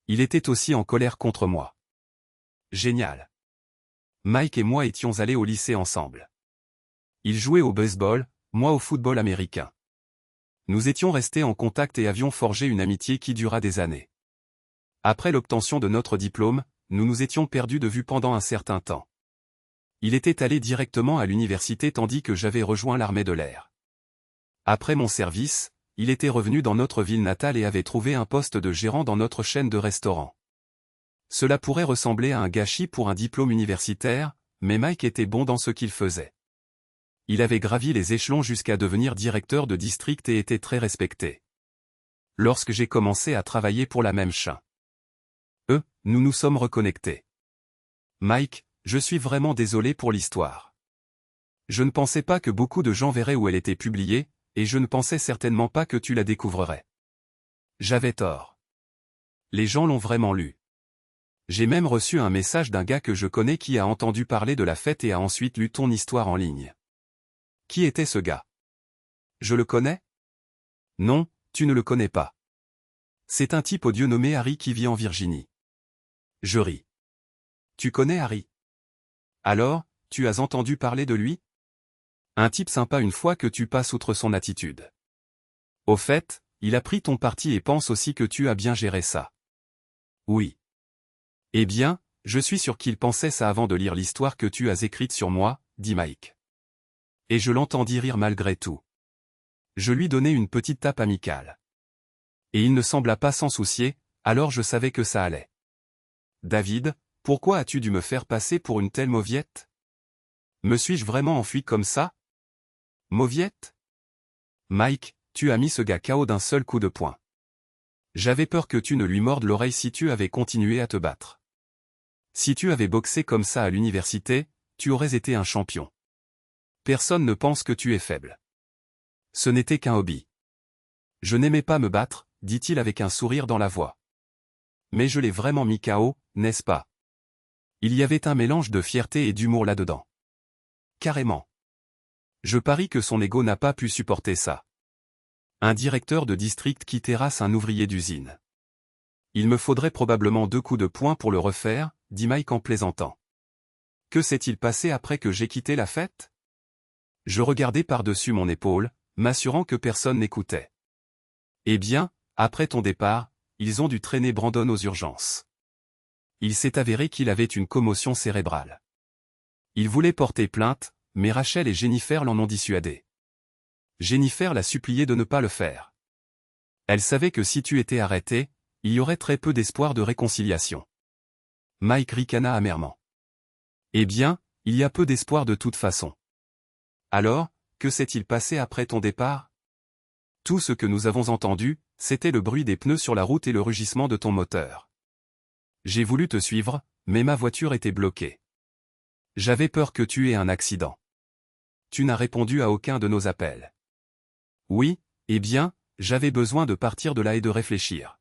Il était aussi en colère contre moi. Génial. Mike et moi étions allés au lycée ensemble. Il jouait au baseball, moi au football américain. Nous étions restés en contact et avions forgé une amitié qui dura des années. Après l'obtention de notre diplôme, nous nous étions perdus de vue pendant un certain temps. Il était allé directement à l'université tandis que j'avais rejoint l'armée de l'air. Après mon service, il était revenu dans notre ville natale et avait trouvé un poste de gérant dans notre chaîne de restaurants. Cela pourrait ressembler à un gâchis pour un diplôme universitaire, mais Mike était bon dans ce qu'il faisait. Il avait gravi les échelons jusqu'à devenir directeur de district et était très respecté. Lorsque j'ai commencé à travailler pour la même chaîne, nous nous sommes reconnectés. Mike, je suis vraiment désolé pour l'histoire. Je ne pensais pas que beaucoup de gens verraient où elle était publiée, et je ne pensais certainement pas que tu la découvrirais. J'avais tort. Les gens l'ont vraiment lu. J'ai même reçu un message d'un gars que je connais qui a entendu parler de la fête et a ensuite lu ton histoire en ligne. Qui était ce gars? Je le connais? Non, tu ne le connais pas. C'est un type odieux nommé Harry qui vit en Virginie. Je ris. Tu connais Harry? Alors, tu as entendu parler de lui? Un type sympa une fois que tu passes outre son attitude. Au fait, il a pris ton parti et pense aussi que tu as bien géré ça. Oui. Eh bien, je suis sûr qu'il pensait ça avant de lire l'histoire que tu as écrite sur moi, dit Mike. Et je l'entendis rire malgré tout. Je lui donnai une petite tape amicale. Et il ne sembla pas s'en soucier, alors je savais que ça allait. David, pourquoi as-tu dû me faire passer pour une telle mauviette? Me suis-je vraiment enfui comme ça? Mauviette? Mike, tu as mis ce gars KO d'un seul coup de poing. J'avais peur que tu ne lui mordes l'oreille si tu avais continué à te battre. Si tu avais boxé comme ça à l'université, tu aurais été un champion. Personne ne pense que tu es faible. Ce n'était qu'un hobby. Je n'aimais pas me battre, dit-il avec un sourire dans la voix. Mais je l'ai vraiment mis KO, n'est-ce pas? Il y avait un mélange de fierté et d'humour là-dedans. Carrément. Je parie que son ego n'a pas pu supporter ça. Un directeur de district qui terrasse un ouvrier d'usine. Il me faudrait probablement 2 coups de poing pour le refaire, dit Mike en plaisantant. Que s'est-il passé après que j'ai quitté la fête? Je regardais par-dessus mon épaule, m'assurant que personne n'écoutait. Eh bien, après ton départ, ils ont dû traîner Brandon aux urgences. Il s'est avéré qu'il avait une commotion cérébrale. Il voulait porter plainte, mais Rachel et Jennifer l'en ont dissuadé. Jennifer l'a supplié de ne pas le faire. Elle savait que si tu étais arrêté, il y aurait très peu d'espoir de réconciliation. Mike ricana amèrement. Eh bien, il y a peu d'espoir de toute façon. Alors, que s'est-il passé après ton départ? Tout ce que nous avons entendu, c'était le bruit des pneus sur la route et le rugissement de ton moteur. J'ai voulu te suivre, mais ma voiture était bloquée. J'avais peur que tu aies un accident. Tu n'as répondu à aucun de nos appels. Oui, eh bien, j'avais besoin de partir de là et de réfléchir.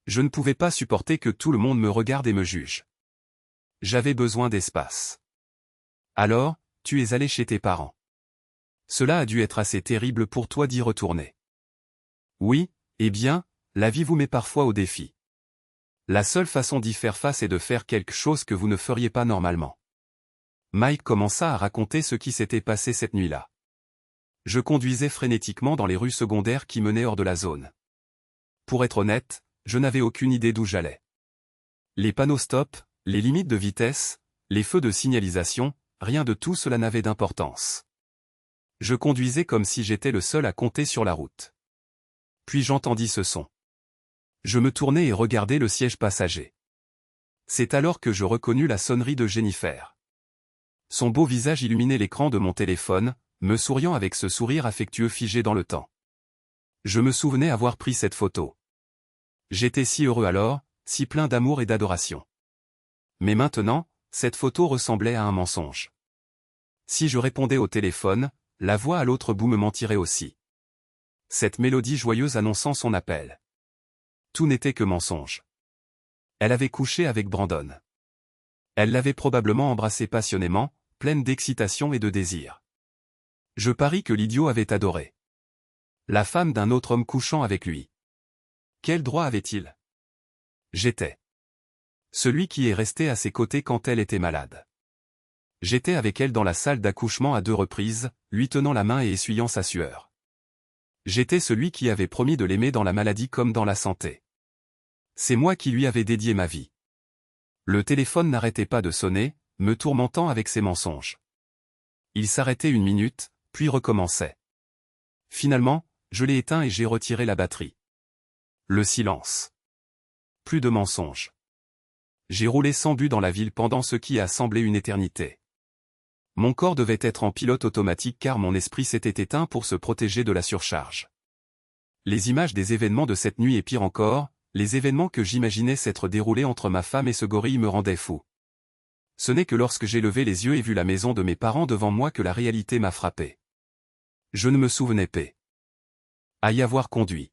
Je ne pouvais pas supporter que tout le monde me regarde et me juge. J'avais besoin d'espace. Alors, tu es allé chez tes parents. Cela a dû être assez terrible pour toi d'y retourner. Oui, eh bien, la vie vous met parfois au défi. La seule façon d'y faire face est de faire quelque chose que vous ne feriez pas normalement. Mike commença à raconter ce qui s'était passé cette nuit-là. Je conduisais frénétiquement dans les rues secondaires qui menaient hors de la zone. Pour être honnête, je n'avais aucune idée d'où j'allais. Les panneaux stop, les limites de vitesse, les feux de signalisation, rien de tout cela n'avait d'importance. Je conduisais comme si j'étais le seul à compter sur la route. Puis j'entendis ce son. Je me tournai et regardai le siège passager. C'est alors que je reconnus la sonnerie de Jennifer. Son beau visage illuminait l'écran de mon téléphone, me souriant avec ce sourire affectueux figé dans le temps. Je me souvenais avoir pris cette photo. J'étais si heureux alors, si plein d'amour et d'adoration. Mais maintenant, cette photo ressemblait à un mensonge. Si je répondais au téléphone, la voix à l'autre bout me mentirait aussi. Cette mélodie joyeuse annonçant son appel. Tout n'était que mensonge. Elle avait couché avec Brandon. Elle l'avait probablement embrassé passionnément, pleine d'excitation et de désir. Je parie que l'idiot avait adoré. La femme d'un autre homme couchant avec lui. Quel droit avait-il? J'étais celui qui est resté à ses côtés quand elle était malade. J'étais avec elle dans la salle d'accouchement à 2 reprises, lui tenant la main et essuyant sa sueur. J'étais celui qui avait promis de l'aimer dans la maladie comme dans la santé. C'est moi qui lui avais dédié ma vie. Le téléphone n'arrêtait pas de sonner, me tourmentant avec ses mensonges. Il s'arrêtait 1 minute, puis recommençait. Finalement, je l'ai éteint et j'ai retiré la batterie. Le silence. Plus de mensonges. J'ai roulé sans but dans la ville pendant ce qui a semblé une éternité. Mon corps devait être en pilote automatique car mon esprit s'était éteint pour se protéger de la surcharge. Les images des événements de cette nuit et pire encore, les événements que j'imaginais s'être déroulés entre ma femme et ce gorille me rendaient fou. Ce n'est que lorsque j'ai levé les yeux et vu la maison de mes parents devant moi que la réalité m'a frappé. Je ne me souvenais pas à y avoir conduit.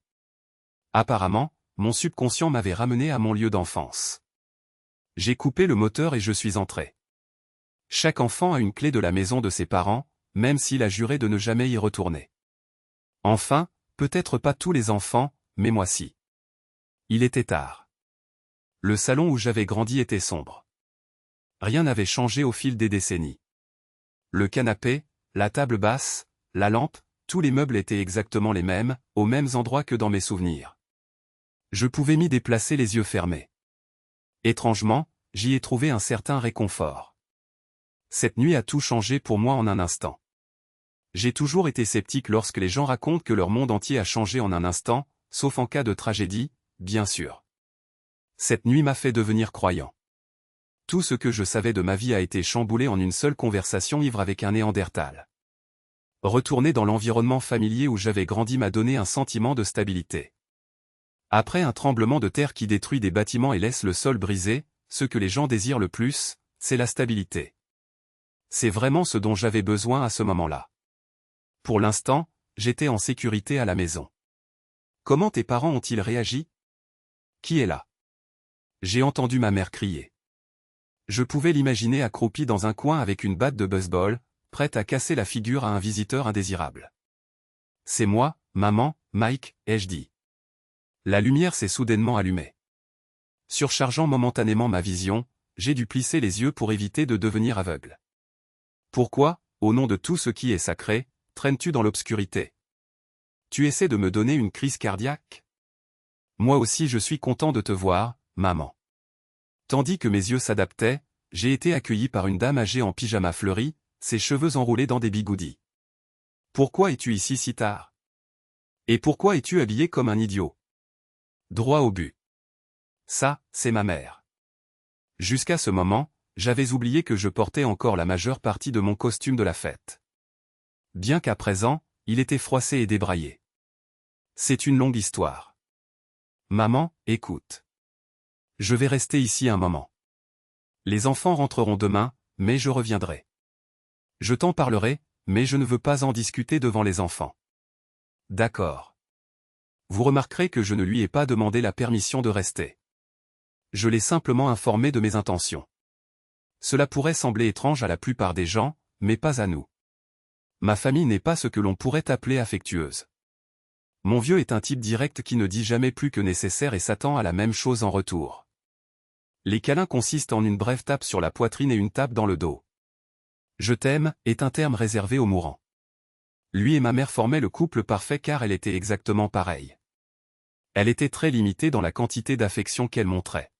Apparemment, mon subconscient m'avait ramené à mon lieu d'enfance. J'ai coupé le moteur et je suis entré. Chaque enfant a une clé de la maison de ses parents, même s'il a juré de ne jamais y retourner. Enfin, peut-être pas tous les enfants, mais moi si. Il était tard. Le salon où j'avais grandi était sombre. Rien n'avait changé au fil des décennies. Le canapé, la table basse, la lampe, tous les meubles étaient exactement les mêmes, aux mêmes endroits que dans mes souvenirs. Je pouvais m'y déplacer les yeux fermés. Étrangement, j'y ai trouvé un certain réconfort. Cette nuit a tout changé pour moi en un instant. J'ai toujours été sceptique lorsque les gens racontent que leur monde entier a changé en un instant, sauf en cas de tragédie, bien sûr. Cette nuit m'a fait devenir croyant. Tout ce que je savais de ma vie a été chamboulé en une seule conversation ivre avec un Néandertal. Retourner dans l'environnement familier où j'avais grandi m'a donné un sentiment de stabilité. Après un tremblement de terre qui détruit des bâtiments et laisse le sol brisé, ce que les gens désirent le plus, c'est la stabilité. C'est vraiment ce dont j'avais besoin à ce moment-là. Pour l'instant, j'étais en sécurité à la maison. Comment tes parents ont-ils réagi? Qui est là? J'ai entendu ma mère crier. Je pouvais l'imaginer accroupie dans un coin avec une batte de baseball, prête à casser la figure à un visiteur indésirable. C'est moi, maman, Mike, ai-je dit. La lumière s'est soudainement allumée. Surchargeant momentanément ma vision, j'ai dû plisser les yeux pour éviter de devenir aveugle. Pourquoi, au nom de tout ce qui est sacré, traînes-tu dans l'obscurité? Tu essaies de me donner une crise cardiaque? Moi aussi je suis content de te voir, maman. Tandis que mes yeux s'adaptaient, j'ai été accueilli par une dame âgée en pyjama fleuri, ses cheveux enroulés dans des bigoudis. Pourquoi es-tu ici si tard? Et pourquoi es-tu habillé comme un idiot? Droit au but. Ça, c'est ma mère. Jusqu'à ce moment, j'avais oublié que je portais encore la majeure partie de mon costume de la fête. Bien qu'à présent, il était froissé et débraillé. C'est une longue histoire. Maman, écoute. Je vais rester ici un moment. Les enfants rentreront demain, mais je reviendrai. Je t'en parlerai, mais je ne veux pas en discuter devant les enfants. D'accord. Vous remarquerez que je ne lui ai pas demandé la permission de rester. Je l'ai simplement informé de mes intentions. Cela pourrait sembler étrange à la plupart des gens, mais pas à nous. Ma famille n'est pas ce que l'on pourrait appeler affectueuse. Mon vieux est un type direct qui ne dit jamais plus que nécessaire et s'attend à la même chose en retour. Les câlins consistent en une brève tape sur la poitrine et une tape dans le dos. Je t'aime est un terme réservé aux mourants. Lui et ma mère formaient le couple parfait car elle était exactement pareille. Elle était très limitée dans la quantité d'affection qu'elle montrait.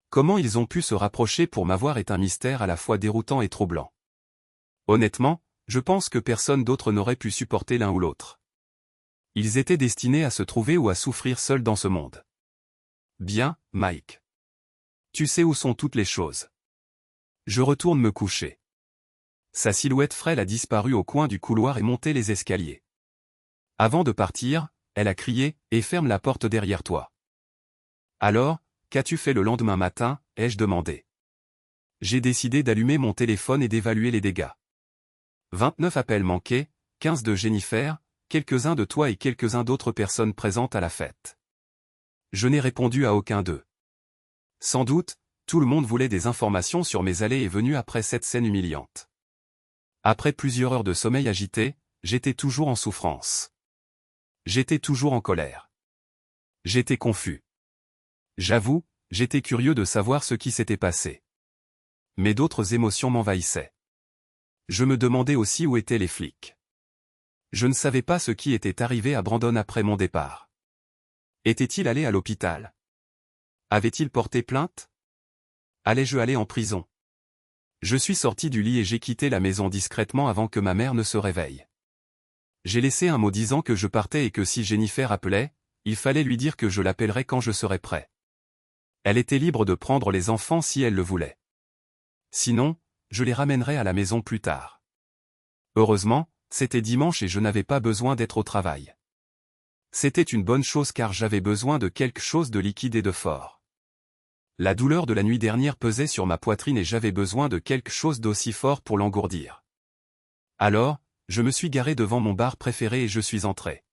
Comment ils ont pu se rapprocher pour m'avoir est un mystère à la fois déroutant et troublant. Honnêtement, je pense que personne d'autre n'aurait pu supporter l'un ou l'autre. Ils étaient destinés à se trouver ou à souffrir seuls dans ce monde. Bien, Mike. Tu sais où sont toutes les choses. Je retourne me coucher. Sa silhouette frêle a disparu au coin du couloir et monté les escaliers. Avant de partir, elle a crié « Et ferme la porte derrière toi ». Alors, qu'as-tu fait le lendemain matin, ai-je demandé. J'ai décidé d'allumer mon téléphone et d'évaluer les dégâts. 29 appels manqués, 15 de Jennifer, quelques-uns de toi et quelques-uns d'autres personnes présentes à la fête. Je n'ai répondu à aucun d'eux. Sans doute, tout le monde voulait des informations sur mes allées et venues après cette scène humiliante. Après plusieurs heures de sommeil agité, j'étais toujours en souffrance. J'étais toujours en colère. J'étais confus. J'avoue, j'étais curieux de savoir ce qui s'était passé. Mais d'autres émotions m'envahissaient. Je me demandais aussi où étaient les flics. Je ne savais pas ce qui était arrivé à Brandon après mon départ. Était-il allé à l'hôpital? Avait-il porté plainte? Allais-je aller en prison? Je suis sorti du lit et j'ai quitté la maison discrètement avant que ma mère ne se réveille. J'ai laissé un mot disant que je partais et que si Jennifer appelait, il fallait lui dire que je l'appellerais quand je serais prêt. Elle était libre de prendre les enfants si elle le voulait. Sinon, je les ramènerais à la maison plus tard. Heureusement, c'était dimanche et je n'avais pas besoin d'être au travail. C'était une bonne chose car j'avais besoin de quelque chose de liquide et de fort. La douleur de la nuit dernière pesait sur ma poitrine et j'avais besoin de quelque chose d'aussi fort pour l'engourdir. Alors, je me suis garé devant mon bar préféré et je suis entré.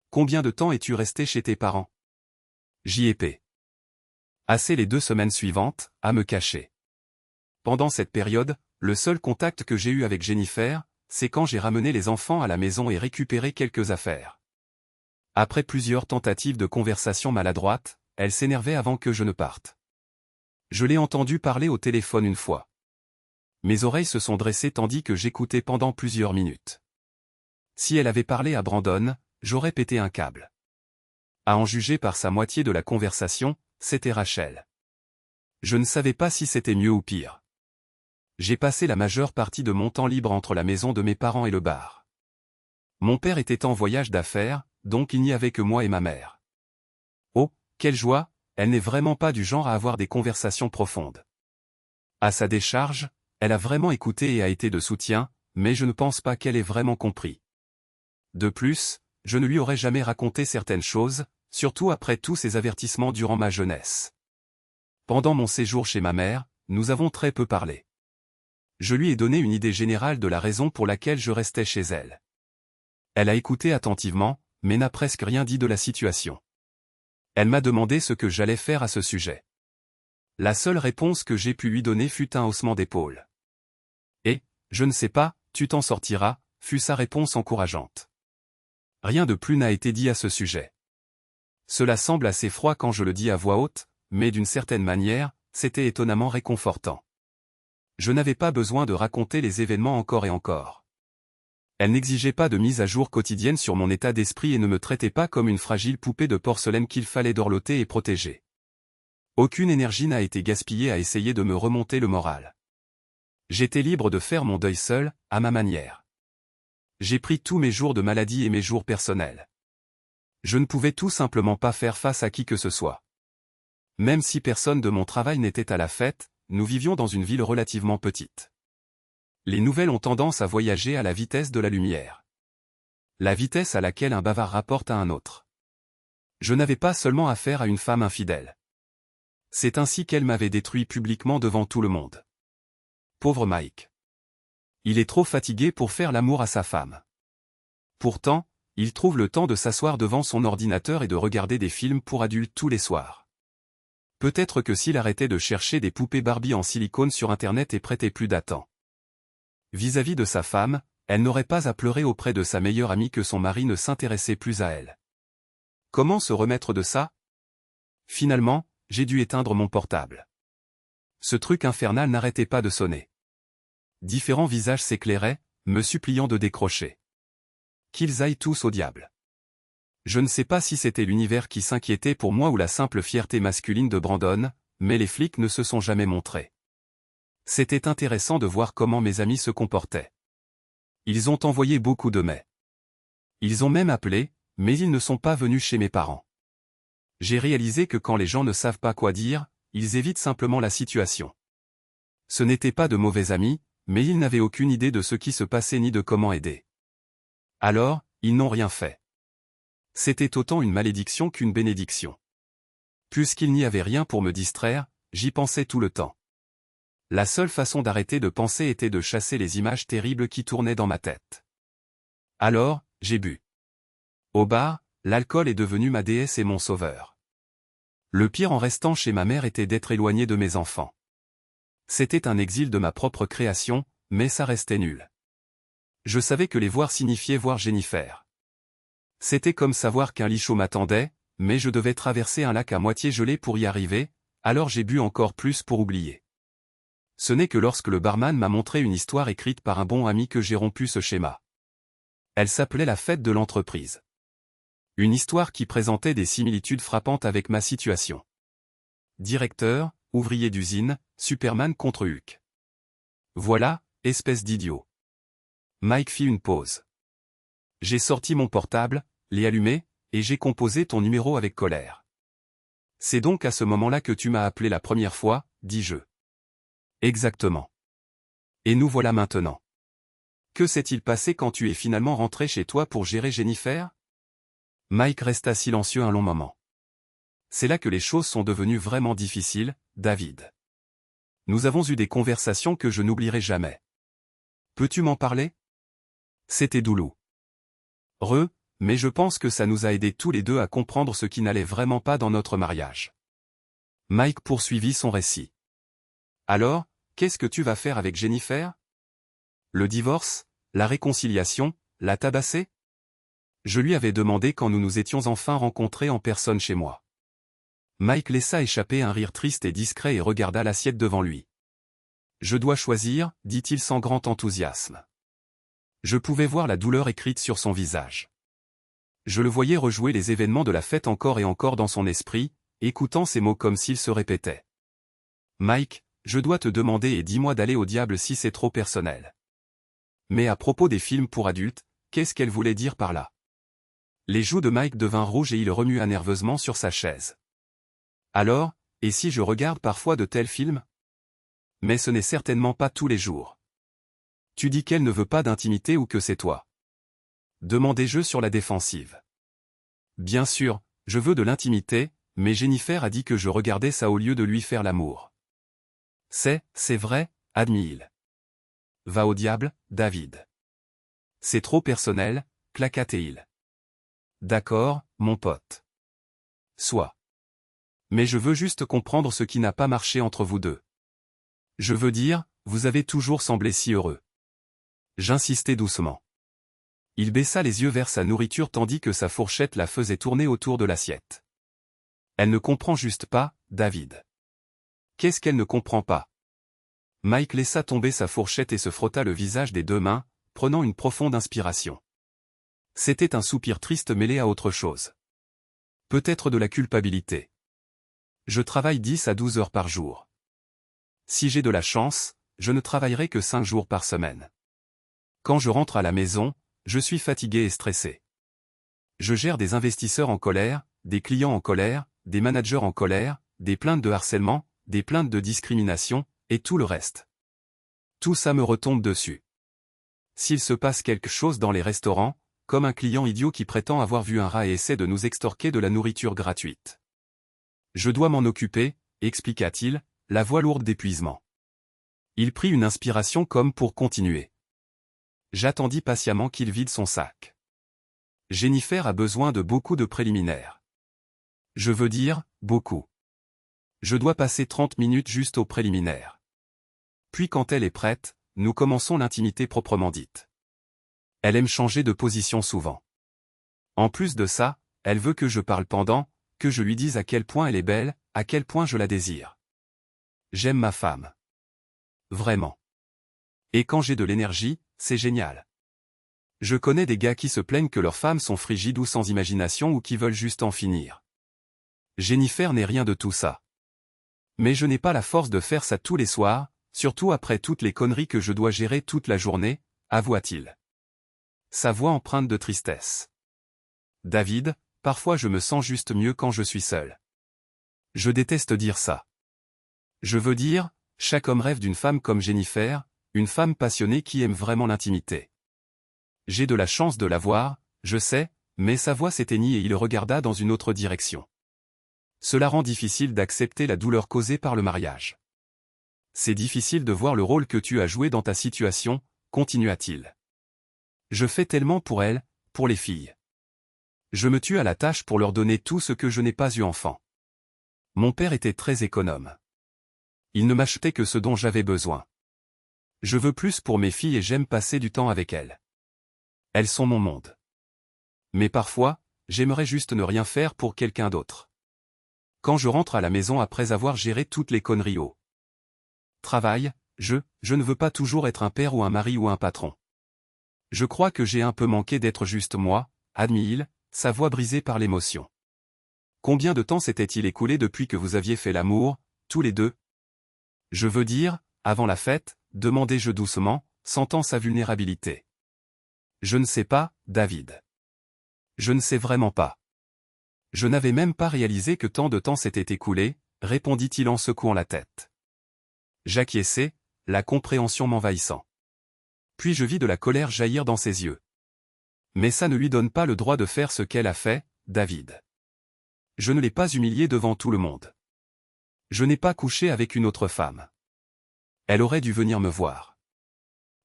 Combien de temps es-tu resté chez tes parents? JP. Assez les 2 semaines suivantes, à me cacher. Pendant cette période, le seul contact que j'ai eu avec Jennifer, c'est quand j'ai ramené les enfants à la maison et récupéré quelques affaires. Après plusieurs tentatives de conversation maladroites, elle s'énervait avant que je ne parte. Je l'ai entendue parler au téléphone une fois. Mes oreilles se sont dressées tandis que j'écoutais pendant plusieurs minutes. Si elle avait parlé à Brandon, j'aurais pété un câble. À en juger par sa moitié de la conversation, c'était Rachel. Je ne savais pas si c'était mieux ou pire. J'ai passé la majeure partie de mon temps libre entre la maison de mes parents et le bar. Mon père était en voyage d'affaires, donc il n'y avait que moi et ma mère. Oh, quelle joie, elle n'est vraiment pas du genre à avoir des conversations profondes. À sa décharge, elle a vraiment écouté et a été de soutien, mais je ne pense pas qu'elle ait vraiment compris. De plus, je ne lui aurais jamais raconté certaines choses, surtout après tous ces avertissements durant ma jeunesse. Pendant mon séjour chez ma mère, nous avons très peu parlé. Je lui ai donné une idée générale de la raison pour laquelle je restais chez elle. Elle a écouté attentivement, mais n'a presque rien dit de la situation. Elle m'a demandé ce que j'allais faire à ce sujet. La seule réponse que j'ai pu lui donner fut un haussement d'épaule. Et, je ne sais pas, tu t'en sortiras, fut sa réponse encourageante. Rien de plus n'a été dit à ce sujet. Cela semble assez froid quand je le dis à voix haute, mais d'une certaine manière, c'était étonnamment réconfortant. Je n'avais pas besoin de raconter les événements encore et encore. Elle n'exigeait pas de mise à jour quotidienne sur mon état d'esprit et ne me traitait pas comme une fragile poupée de porcelaine qu'il fallait dorloter et protéger. Aucune énergie n'a été gaspillée à essayer de me remonter le moral. J'étais libre de faire mon deuil seul, à ma manière. J'ai pris tous mes jours de maladie et mes jours personnels. Je ne pouvais tout simplement pas faire face à qui que ce soit. Même si personne de mon travail n'était à la fête, nous vivions dans une ville relativement petite. Les nouvelles ont tendance à voyager à la vitesse de la lumière. La vitesse à laquelle un bavard rapporte à un autre. Je n'avais pas seulement affaire à une femme infidèle. C'est ainsi qu'elle m'avait détruit publiquement devant tout le monde. Pauvre Mike. Il est trop fatigué pour faire l'amour à sa femme. Pourtant, il trouve le temps de s'asseoir devant son ordinateur et de regarder des films pour adultes tous les soirs. Peut-être que s'il arrêtait de chercher des poupées Barbie en silicone sur Internet et prêtait plus d'attention. Vis-à-vis de sa femme, elle n'aurait pas à pleurer auprès de sa meilleure amie que son mari ne s'intéressait plus à elle. Comment se remettre de ça? Finalement, j'ai dû éteindre mon portable. Ce truc infernal n'arrêtait pas de sonner. Différents visages s'éclairaient, me suppliant de décrocher. Qu'ils aillent tous au diable. Je ne sais pas si c'était l'univers qui s'inquiétait pour moi ou la simple fierté masculine de Brandon, mais les flics ne se sont jamais montrés. C'était intéressant de voir comment mes amis se comportaient. Ils ont envoyé beaucoup de mails. Ils ont même appelé, mais ils ne sont pas venus chez mes parents. J'ai réalisé que quand les gens ne savent pas quoi dire, ils évitent simplement la situation. Ce n'étaient pas de mauvais amis, mais ils n'avaient aucune idée de ce qui se passait ni de comment aider. Alors, ils n'ont rien fait. C'était autant une malédiction qu'une bénédiction. Puisqu'il n'y avait rien pour me distraire, j'y pensais tout le temps. La seule façon d'arrêter de penser était de chasser les images terribles qui tournaient dans ma tête. Alors, j'ai bu. Au bar, l'alcool est devenu ma déesse et mon sauveur. Le pire en restant chez ma mère était d'être éloigné de mes enfants. C'était un exil de ma propre création, mais ça restait nul. Je savais que les voir signifiait voir Jennifer. C'était comme savoir qu'un lit chaud m'attendait, mais je devais traverser un lac à moitié gelé pour y arriver, alors j'ai bu encore plus pour oublier. Ce n'est que lorsque le barman m'a montré une histoire écrite par un bon ami que j'ai rompu ce schéma. Elle s'appelait La fête de l'entreprise. Une histoire qui présentait des similitudes frappantes avec ma situation. Directeur, ouvrier d'usine, Superman contre Hulk. Voilà, espèce d'idiot. Mike fit une pause. J'ai sorti mon portable, l'ai allumé, et j'ai composé ton numéro avec colère. C'est donc à ce moment-là que tu m'as appelé la première fois, dis-je. Exactement. Et nous voilà maintenant. Que s'est-il passé quand tu es finalement rentré chez toi pour gérer Jennifer? Mike resta silencieux un long moment. C'est là que les choses sont devenues vraiment difficiles, David. Nous avons eu des conversations que je n'oublierai jamais. Peux-tu m'en parler? C'était douloureux, mais je pense que ça nous a aidés tous les deux à comprendre ce qui n'allait vraiment pas dans notre mariage. Mike poursuivit son récit. Alors, qu'est-ce que tu vas faire avec Jennifer? Le divorce? La réconciliation? La tabasser? Je lui avais demandé quand nous nous étions enfin rencontrés en personne chez moi. Mike laissa échapper un rire triste et discret et regarda l'assiette devant lui. Je dois choisir, dit-il sans grand enthousiasme. Je pouvais voir la douleur écrite sur son visage. Je le voyais rejouer les événements de la fête encore et encore dans son esprit, écoutant ces mots comme s'ils se répétaient. Mike, je dois te demander et dis-moi d'aller au diable si c'est trop personnel. Mais à propos des films pour adultes, qu'est-ce qu'elle voulait dire par là? Les joues de Mike devinrent rouges et il remua nerveusement sur sa chaise. Alors, et si je regarde parfois de tels films? Mais ce n'est certainement pas tous les jours. Tu dis qu'elle ne veut pas d'intimité ou que c'est toi? Demandai-je sur la défensive. Bien sûr, je veux de l'intimité, mais Jennifer a dit que je regardais ça au lieu de lui faire l'amour. C'est vrai, admit-il. Va au diable, David. C'est trop personnel, claqua-t-il. D'accord, mon pote. Soit. Mais je veux juste comprendre ce qui n'a pas marché entre vous deux. Je veux dire, vous avez toujours semblé si heureux. J'insistai doucement. Il baissa les yeux vers sa nourriture tandis que sa fourchette la faisait tourner autour de l'assiette. Elle ne comprend juste pas, David. Qu'est-ce qu'elle ne comprend pas? Mike laissa tomber sa fourchette et se frotta le visage des deux mains, prenant une profonde inspiration. C'était un soupir triste mêlé à autre chose. Peut-être de la culpabilité. Je travaille 10 à 12 heures par jour. Si j'ai de la chance, je ne travaillerai que 5 jours par semaine. Quand je rentre à la maison, je suis fatigué et stressé. Je gère des investisseurs en colère, des clients en colère, des managers en colère, des plaintes de harcèlement, des plaintes de discrimination, et tout le reste. Tout ça me retombe dessus. S'il se passe quelque chose dans les restaurants, comme un client idiot qui prétend avoir vu un rat et essaie de nous extorquer de la nourriture gratuite. Je dois m'en occuper, expliqua-t-il, la voix lourde d'épuisement. Il prit une inspiration comme pour continuer. J'attendis patiemment qu'il vide son sac. Jennifer a besoin de beaucoup de préliminaires. Je veux dire, beaucoup. Je dois passer 30 minutes juste aux préliminaires. Puis quand elle est prête, nous commençons l'intimité proprement dite. Elle aime changer de position souvent. En plus de ça, elle veut que je parle pendant, que je lui dise à quel point elle est belle, à quel point je la désire. J'aime ma femme. Vraiment. Et quand j'ai de l'énergie, c'est génial. Je connais des gars qui se plaignent que leurs femmes sont frigides ou sans imagination ou qui veulent juste en finir. Jennifer n'est rien de tout ça. Mais je n'ai pas la force de faire ça tous les soirs, surtout après toutes les conneries que je dois gérer toute la journée, avoua-t-il. Sa voix empreinte de tristesse. David, parfois je me sens juste mieux quand je suis seul. Je déteste dire ça. Je veux dire, chaque homme rêve d'une femme comme Jennifer, une femme passionnée qui aime vraiment l'intimité. J'ai de la chance de la voir, je sais, mais sa voix s'éteignit et il regarda dans une autre direction. Cela rend difficile d'accepter la douleur causée par le mariage. C'est difficile de voir le rôle que tu as joué dans ta situation, continua-t-il. Je fais tellement pour elle, pour les filles. Je me tue à la tâche pour leur donner tout ce que je n'ai pas eu enfant. Mon père était très économe. Il ne m'achetait que ce dont j'avais besoin. Je veux plus pour mes filles et j'aime passer du temps avec elles. Elles sont mon monde. Mais parfois, j'aimerais juste ne rien faire pour quelqu'un d'autre. Quand je rentre à la maison après avoir géré toutes les conneries au travail, je ne veux pas toujours être un père ou un mari ou un patron. Je crois que j'ai un peu manqué d'être juste moi, admit-il, sa voix brisée par l'émotion. Combien de temps s'était-il écoulé depuis que vous aviez fait l'amour, tous les deux? Je veux dire, avant la fête, demandai-je doucement, sentant sa vulnérabilité. Je ne sais pas, David. Je ne sais vraiment pas. Je n'avais même pas réalisé que tant de temps s'était écoulé, répondit-il en secouant la tête. J'acquiesçai, la compréhension m'envahissant. Puis je vis de la colère jaillir dans ses yeux. Mais ça ne lui donne pas le droit de faire ce qu'elle a fait, David. Je ne l'ai pas humiliée devant tout le monde. Je n'ai pas couché avec une autre femme. Elle aurait dû venir me voir.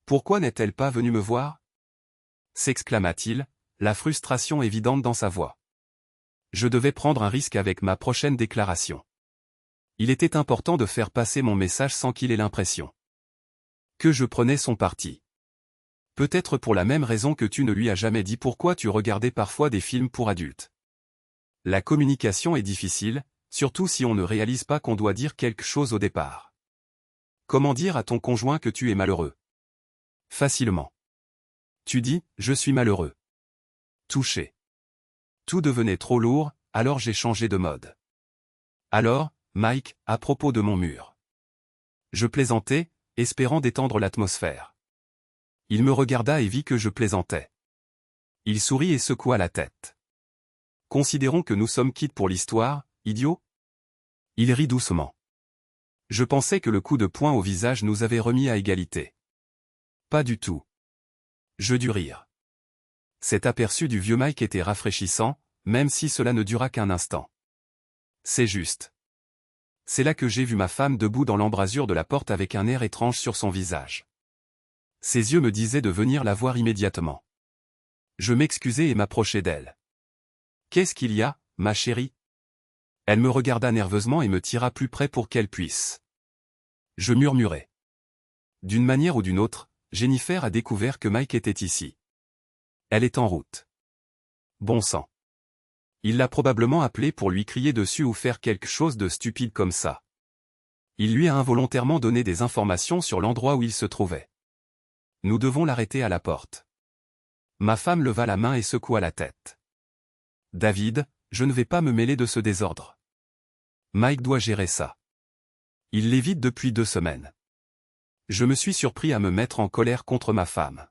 Pourquoi n'est-elle pas venue me voir? S'exclama-t-il, la frustration évidente dans sa voix. Je devais prendre un risque avec ma prochaine déclaration. Il était important de faire passer mon message sans qu'il ait l'impression que je prenais son parti. Peut-être pour la même raison que tu ne lui as jamais dit pourquoi tu regardais parfois des films pour adultes. La communication est difficile, surtout si on ne réalise pas qu'on doit dire quelque chose au départ. Comment dire à ton conjoint que tu es malheureux? Facilement. Tu dis, je suis malheureux. Touché. Tout devenait trop lourd, alors j'ai changé de mode. Alors, Mike, à propos de mon mur. Je plaisantais, espérant détendre l'atmosphère. Il me regarda et vit que je plaisantais. Il sourit et secoua la tête. Considérons que nous sommes quittes pour l'histoire, idiot? Il rit doucement. Je pensais que le coup de poing au visage nous avait remis à égalité. Pas du tout. Je dus rire. Cet aperçu du vieux Mike était rafraîchissant, même si cela ne dura qu'un instant. C'est juste. C'est là que j'ai vu ma femme debout dans l'embrasure de la porte avec un air étrange sur son visage. Ses yeux me disaient de venir la voir immédiatement. Je m'excusai et m'approchai d'elle. « Qu'est-ce qu'il y a, ma chérie ?» Elle me regarda nerveusement et me tira plus près pour qu'elle puisse. Je murmurai. D'une manière ou d'une autre, Jennifer a découvert que Mike était ici. Elle est en route. Bon sang. Il l'a probablement appelé pour lui crier dessus ou faire quelque chose de stupide comme ça. Il lui a involontairement donné des informations sur l'endroit où il se trouvait. Nous devons l'arrêter à la porte. Ma femme leva la main et secoua la tête. David, je ne vais pas me mêler de ce désordre. Mike doit gérer ça. Il l'évite depuis 2 semaines. Je me suis surpris à me mettre en colère contre ma femme.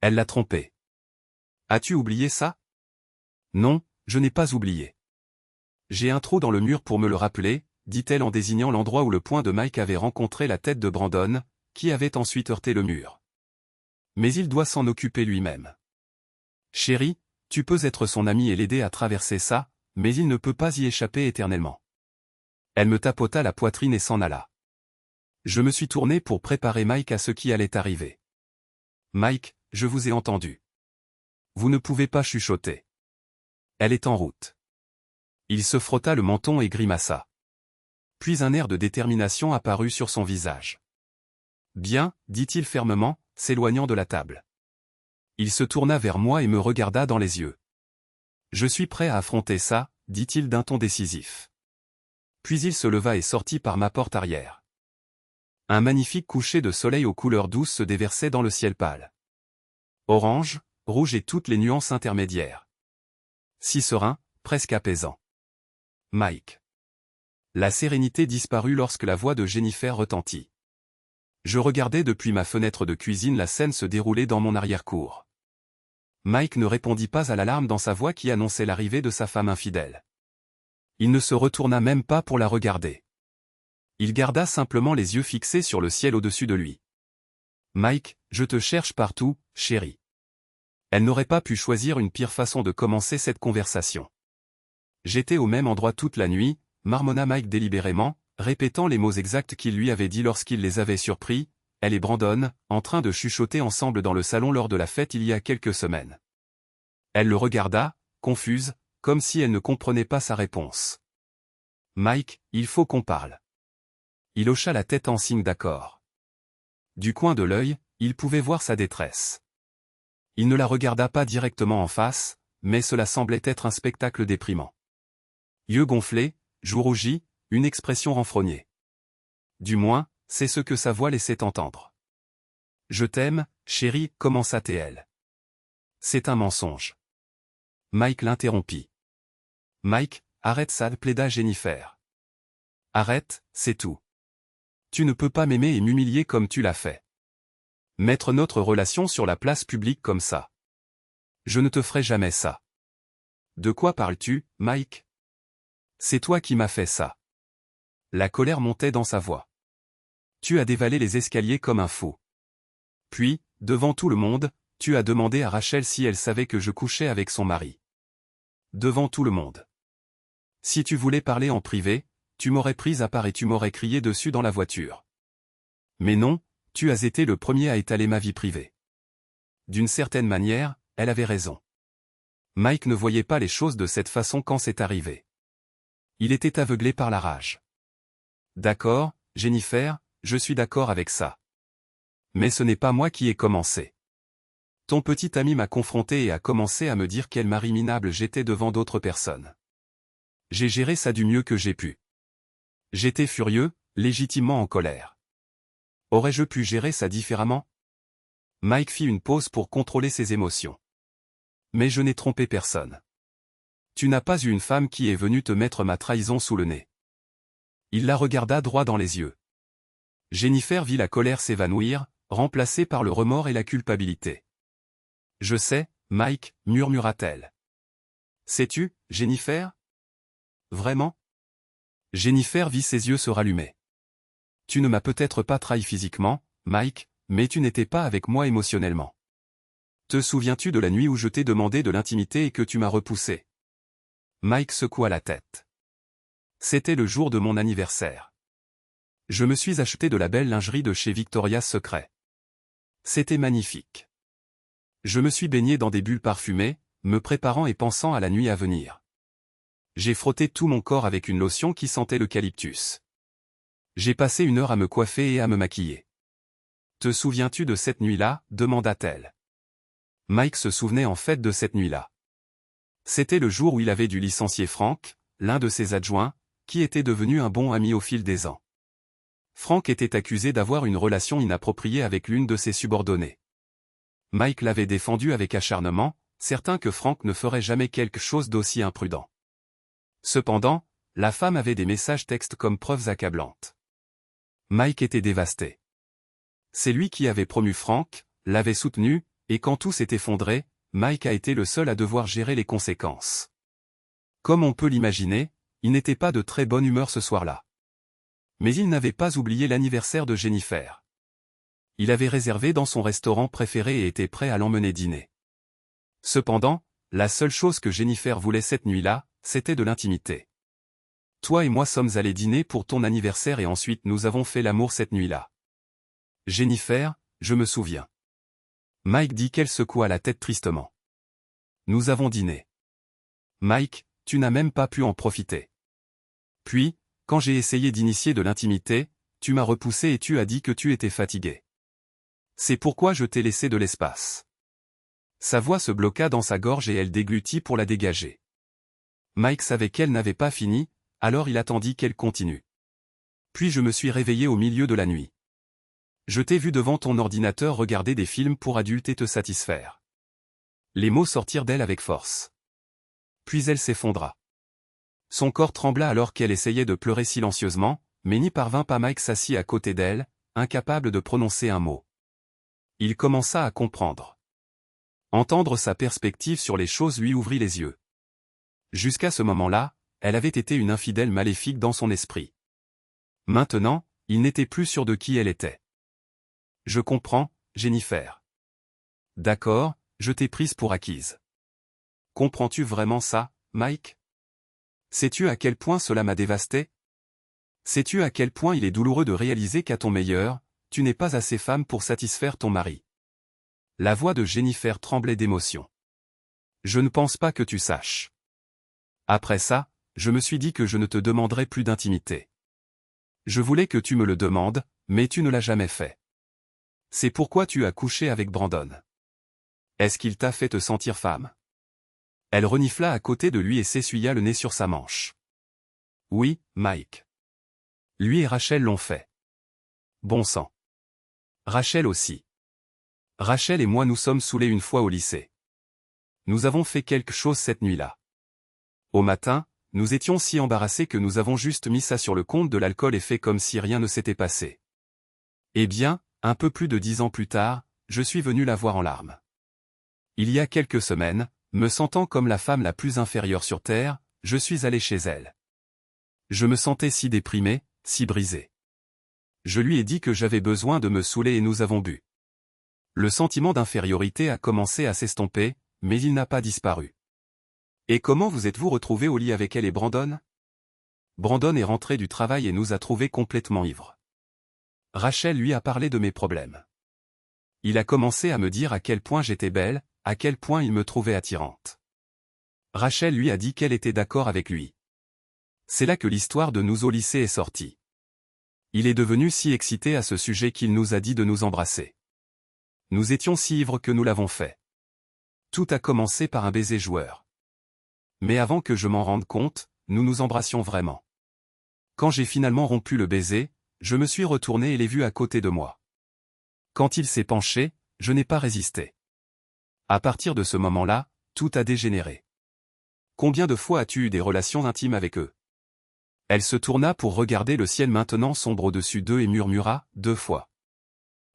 Elle l'a trompé. As-tu oublié ça? Non, je n'ai pas oublié. J'ai un trou dans le mur pour me le rappeler, dit-elle en désignant l'endroit où le poing de Mike avait rencontré la tête de Brandon, qui avait ensuite heurté le mur. Mais il doit s'en occuper lui-même. Chérie, tu peux être son ami et l'aider à traverser ça, mais il ne peut pas y échapper éternellement. Elle me tapota la poitrine et s'en alla. Je me suis tourné pour préparer Mike à ce qui allait arriver. Mike, je vous ai entendu. Vous ne pouvez pas chuchoter. Elle est en route. Il se frotta le menton et grimaça. Puis un air de détermination apparut sur son visage. Bien, dit-il fermement, s'éloignant de la table. Il se tourna vers moi et me regarda dans les yeux. Je suis prêt à affronter ça, dit-il d'un ton décisif. Puis il se leva et sortit par ma porte arrière. Un magnifique coucher de soleil aux couleurs douces se déversait dans le ciel pâle. Orange, rouge et toutes les nuances intermédiaires. Si serein, presque apaisant. Mike. La sérénité disparut lorsque la voix de Jennifer retentit. Je regardais depuis ma fenêtre de cuisine la scène se dérouler dans mon arrière-cour. Mike ne répondit pas à l'alarme dans sa voix qui annonçait l'arrivée de sa femme infidèle. Il ne se retourna même pas pour la regarder. Il garda simplement les yeux fixés sur le ciel au-dessus de lui. Mike, je te cherche partout, chérie. Elle n'aurait pas pu choisir une pire façon de commencer cette conversation. J'étais au même endroit toute la nuit, marmonna Mike délibérément, répétant les mots exacts qu'il lui avait dit lorsqu'il les avait surpris, elle et Brandon, en train de chuchoter ensemble dans le salon lors de la fête il y a quelques semaines. Elle le regarda, confuse, comme si elle ne comprenait pas sa réponse. Mike, il faut qu'on parle. Il hocha la tête en signe d'accord. Du coin de l'œil, il pouvait voir sa détresse. Il ne la regarda pas directement en face, mais cela semblait être un spectacle déprimant. Yeux gonflés, joues rougies, une expression renfrognée. Du moins, c'est ce que sa voix laissait entendre. « Je t'aime, chérie » commença-t-elle. « C'est un mensonge. » Mike l'interrompit. « Mike, arrête ça » plaida Jennifer. « Arrête, c'est tout. Tu ne peux pas m'aimer et m'humilier comme tu l'as fait. Mettre notre relation sur la place publique comme ça. Je ne te ferai jamais ça. » De quoi parles-tu, Mike? C'est toi qui m'as fait ça. La colère montait dans sa voix. Tu as dévalé les escaliers comme un fou. Puis, devant tout le monde, tu as demandé à Rachel si elle savait que je couchais avec son mari. Devant tout le monde. Si tu voulais parler en privé, tu m'aurais prise à part et tu m'aurais crié dessus dans la voiture. Mais non, tu as été le premier à étaler ma vie privée. D'une certaine manière, elle avait raison. Mike ne voyait pas les choses de cette façon quand c'est arrivé. Il était aveuglé par la rage. D'accord, Jennifer, je suis d'accord avec ça. Mais ce n'est pas moi qui ai commencé. Ton petit ami m'a confronté et a commencé à me dire quel mari minable j'étais devant d'autres personnes. J'ai géré ça du mieux que j'ai pu. J'étais furieux, légitimement en colère. Aurais-je pu gérer ça différemment? Mike fit une pause pour contrôler ses émotions. Mais je n'ai trompé personne. Tu n'as pas eu une femme qui est venue te mettre ma trahison sous le nez. Il la regarda droit dans les yeux. Jennifer vit la colère s'évanouir, remplacée par le remords et la culpabilité. Je sais, Mike, murmura-t-elle. Sais-tu, Jennifer? Vraiment? Jennifer vit ses yeux se rallumer. Tu ne m'as peut-être pas trahi physiquement, Mike, mais tu n'étais pas avec moi émotionnellement. Te souviens-tu de la nuit où je t'ai demandé de l'intimité et que tu m'as repoussé? Mike secoua la tête. C'était le jour de mon anniversaire. Je me suis acheté de la belle lingerie de chez Victoria's Secret. C'était magnifique. Je me suis baigné dans des bulles parfumées, me préparant et pensant à la nuit à venir. J'ai frotté tout mon corps avec une lotion qui sentait l'eucalyptus. J'ai passé 1 heure à me coiffer et à me maquiller. Te souviens-tu de cette nuit-là? Demanda-t-elle. Mike se souvenait en fait de cette nuit-là. C'était le jour où il avait dû licencier Frank, l'un de ses adjoints, qui était devenu un bon ami au fil des ans. Frank était accusé d'avoir une relation inappropriée avec l'une de ses subordonnées. Mike l'avait défendu avec acharnement, certain que Frank ne ferait jamais quelque chose d'aussi imprudent. Cependant, la femme avait des messages textes comme preuves accablantes. Mike était dévasté. C'est lui qui avait promu Frank, l'avait soutenu, et quand tout s'est effondré, Mike a été le seul à devoir gérer les conséquences. Comme on peut l'imaginer, il n'était pas de très bonne humeur ce soir-là. Mais il n'avait pas oublié l'anniversaire de Jennifer. Il avait réservé dans son restaurant préféré et était prêt à l'emmener dîner. Cependant, la seule chose que Jennifer voulait cette nuit-là, c'était de l'intimité. Toi et moi sommes allés dîner pour ton anniversaire et ensuite nous avons fait l'amour cette nuit-là. Jennifer, je me souviens. Mike dit qu'elle secoua la tête tristement. Nous avons dîné. Mike, tu n'as même pas pu en profiter. Puis, quand j'ai essayé d'initier de l'intimité, tu m'as repoussé et tu as dit que tu étais fatigué. C'est pourquoi je t'ai laissé de l'espace. Sa voix se bloqua dans sa gorge et elle déglutit pour la dégager. Mike savait qu'elle n'avait pas fini, alors il attendit qu'elle continue. Puis je me suis réveillé au milieu de la nuit. Je t'ai vu devant ton ordinateur regarder des films pour adultes et te satisfaire. Les mots sortirent d'elle avec force. Puis elle s'effondra. Son corps trembla alors qu'elle essayait de pleurer silencieusement, mais n'y parvint pas. Mike s'assit à côté d'elle, incapable de prononcer un mot. Il commença à comprendre. Entendre sa perspective sur les choses lui ouvrit les yeux. Jusqu'à ce moment-là, elle avait été une infidèle maléfique dans son esprit. Maintenant, il n'était plus sûr de qui elle était. Je comprends, Jennifer. D'accord, je t'ai prise pour acquise. Comprends-tu vraiment ça, Mike? Sais-tu à quel point cela m'a dévasté? Sais-tu à quel point il est douloureux de réaliser qu'à ton meilleur, tu n'es pas assez femme pour satisfaire ton mari? La voix de Jennifer tremblait d'émotion. Je ne pense pas que tu saches. Après ça, je me suis dit que je ne te demanderai plus d'intimité. Je voulais que tu me le demandes, mais tu ne l'as jamais fait. C'est pourquoi tu as couché avec Brandon. Est-ce qu'il t'a fait te sentir femme? Elle renifla à côté de lui et s'essuya le nez sur sa manche. Oui, Mike. Lui et Rachel l'ont fait. Bon sang. Rachel aussi. Rachel et moi nous sommes saoulés une fois au lycée. Nous avons fait quelque chose cette nuit-là. Au matin, nous étions si embarrassés que nous avons juste mis ça sur le compte de l'alcool et fait comme si rien ne s'était passé. Eh bien, un peu plus de 10 ans plus tard, je suis venu la voir en larmes. Il y a quelques semaines, me sentant comme la femme la plus inférieure sur Terre, je suis allé chez elle. Je me sentais si déprimé, si brisé. Je lui ai dit que j'avais besoin de me saouler et nous avons bu. Le sentiment d'infériorité a commencé à s'estomper, mais il n'a pas disparu. Et comment vous êtes-vous retrouvés au lit avec elle et Brandon? Brandon est rentré du travail et nous a trouvés complètement ivres. Rachel lui a parlé de mes problèmes. Il a commencé à me dire à quel point j'étais belle, à quel point il me trouvait attirante. Rachel lui a dit qu'elle était d'accord avec lui. C'est là que l'histoire de nous au lycée est sortie. Il est devenu si excité à ce sujet qu'il nous a dit de nous embrasser. Nous étions si ivres que nous l'avons fait. Tout a commencé par un baiser joueur. Mais avant que je m'en rende compte, nous nous embrassions vraiment. Quand j'ai finalement rompu le baiser, je me suis retourné et l'ai vu à côté de moi. Quand il s'est penché, je n'ai pas résisté. À partir de ce moment-là, tout a dégénéré. Combien de fois as-tu eu des relations intimes avec eux? Elle se tourna pour regarder le ciel maintenant sombre au-dessus d'eux et murmura, 2 fois.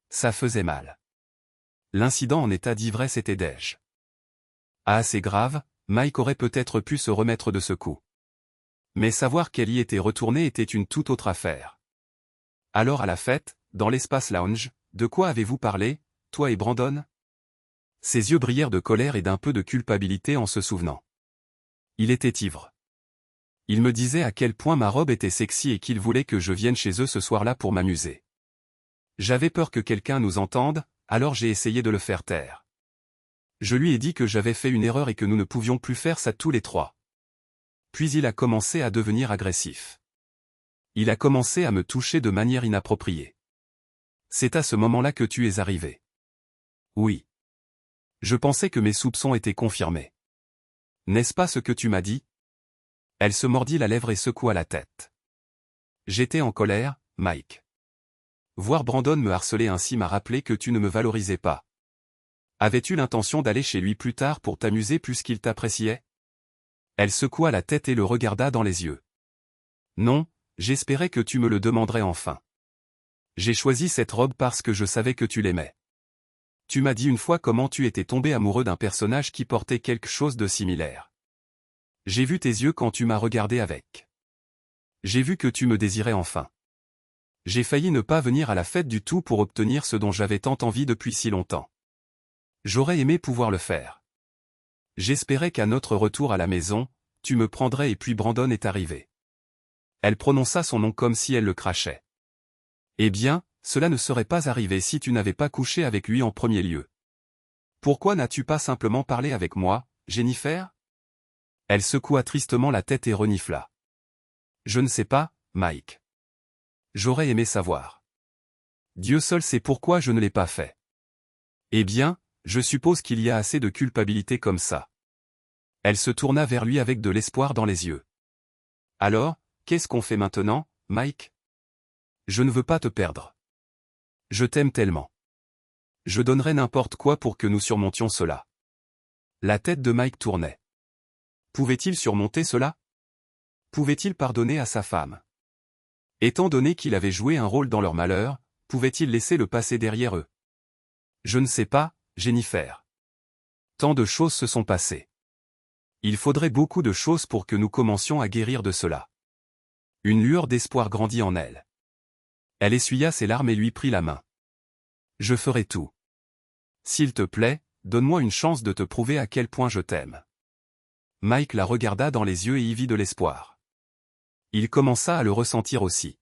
Ça faisait mal. L'incident en état d'ivresse était déj. Assez grave, Mike aurait peut-être pu se remettre de ce coup. Mais savoir qu'elle y était retournée était une toute autre affaire. Alors à la fête, dans l'espace lounge, de quoi avez-vous parlé, toi et Brandon? Ses yeux brillèrent de colère et d'un peu de culpabilité en se souvenant. Il était ivre. Il me disait à quel point ma robe était sexy et qu'il voulait que je vienne chez eux ce soir-là pour m'amuser. J'avais peur que quelqu'un nous entende, alors j'ai essayé de le faire taire. Je lui ai dit que j'avais fait une erreur et que nous ne pouvions plus faire ça tous les trois. Puis il a commencé à devenir agressif. Il a commencé à me toucher de manière inappropriée. C'est à ce moment-là que tu es arrivé. Oui. Je pensais que mes soupçons étaient confirmés. N'est-ce pas ce que tu m'as dit? Elle se mordit la lèvre et secoua la tête. J'étais en colère, Mike. Voir Brandon me harceler ainsi m'a rappelé que tu ne me valorisais pas. Avais-tu l'intention d'aller chez lui plus tard pour t'amuser puisqu'il t'appréciait? Elle secoua la tête et le regarda dans les yeux. Non, j'espérais que tu me le demanderais enfin. J'ai choisi cette robe parce que je savais que tu l'aimais. Tu m'as dit une fois comment tu étais tombé amoureux d'un personnage qui portait quelque chose de similaire. J'ai vu tes yeux quand tu m'as regardé avec. J'ai vu que tu me désirais enfin. J'ai failli ne pas venir à la fête du tout pour obtenir ce dont j'avais tant envie depuis si longtemps. J'aurais aimé pouvoir le faire. J'espérais qu'à notre retour à la maison, tu me prendrais et puis Brandon est arrivé. Elle prononça son nom comme si elle le crachait. Eh bien, cela ne serait pas arrivé si tu n'avais pas couché avec lui en premier lieu. Pourquoi n'as-tu pas simplement parlé avec moi, Jennifer? Elle secoua tristement la tête et renifla. Je ne sais pas, Mike. J'aurais aimé savoir. Dieu seul sait pourquoi je ne l'ai pas fait. Eh bien, je suppose qu'il y a assez de culpabilité comme ça. Elle se tourna vers lui avec de l'espoir dans les yeux. Alors, qu'est-ce qu'on fait maintenant, Mike? Je ne veux pas te perdre. Je t'aime tellement. Je donnerais n'importe quoi pour que nous surmontions cela. La tête de Mike tournait. Pouvait-il surmonter cela? Pouvait-il pardonner à sa femme? Étant donné qu'il avait joué un rôle dans leur malheur, pouvait-il laisser le passé derrière eux? Je ne sais pas, Jennifer. Tant de choses se sont passées. Il faudrait beaucoup de choses pour que nous commencions à guérir de cela. Une lueur d'espoir grandit en elle. Elle essuya ses larmes et lui prit la main. Je ferai tout. S'il te plaît, donne-moi une chance de te prouver à quel point je t'aime. Mike la regarda dans les yeux et y vit de l'espoir. Il commença à le ressentir aussi.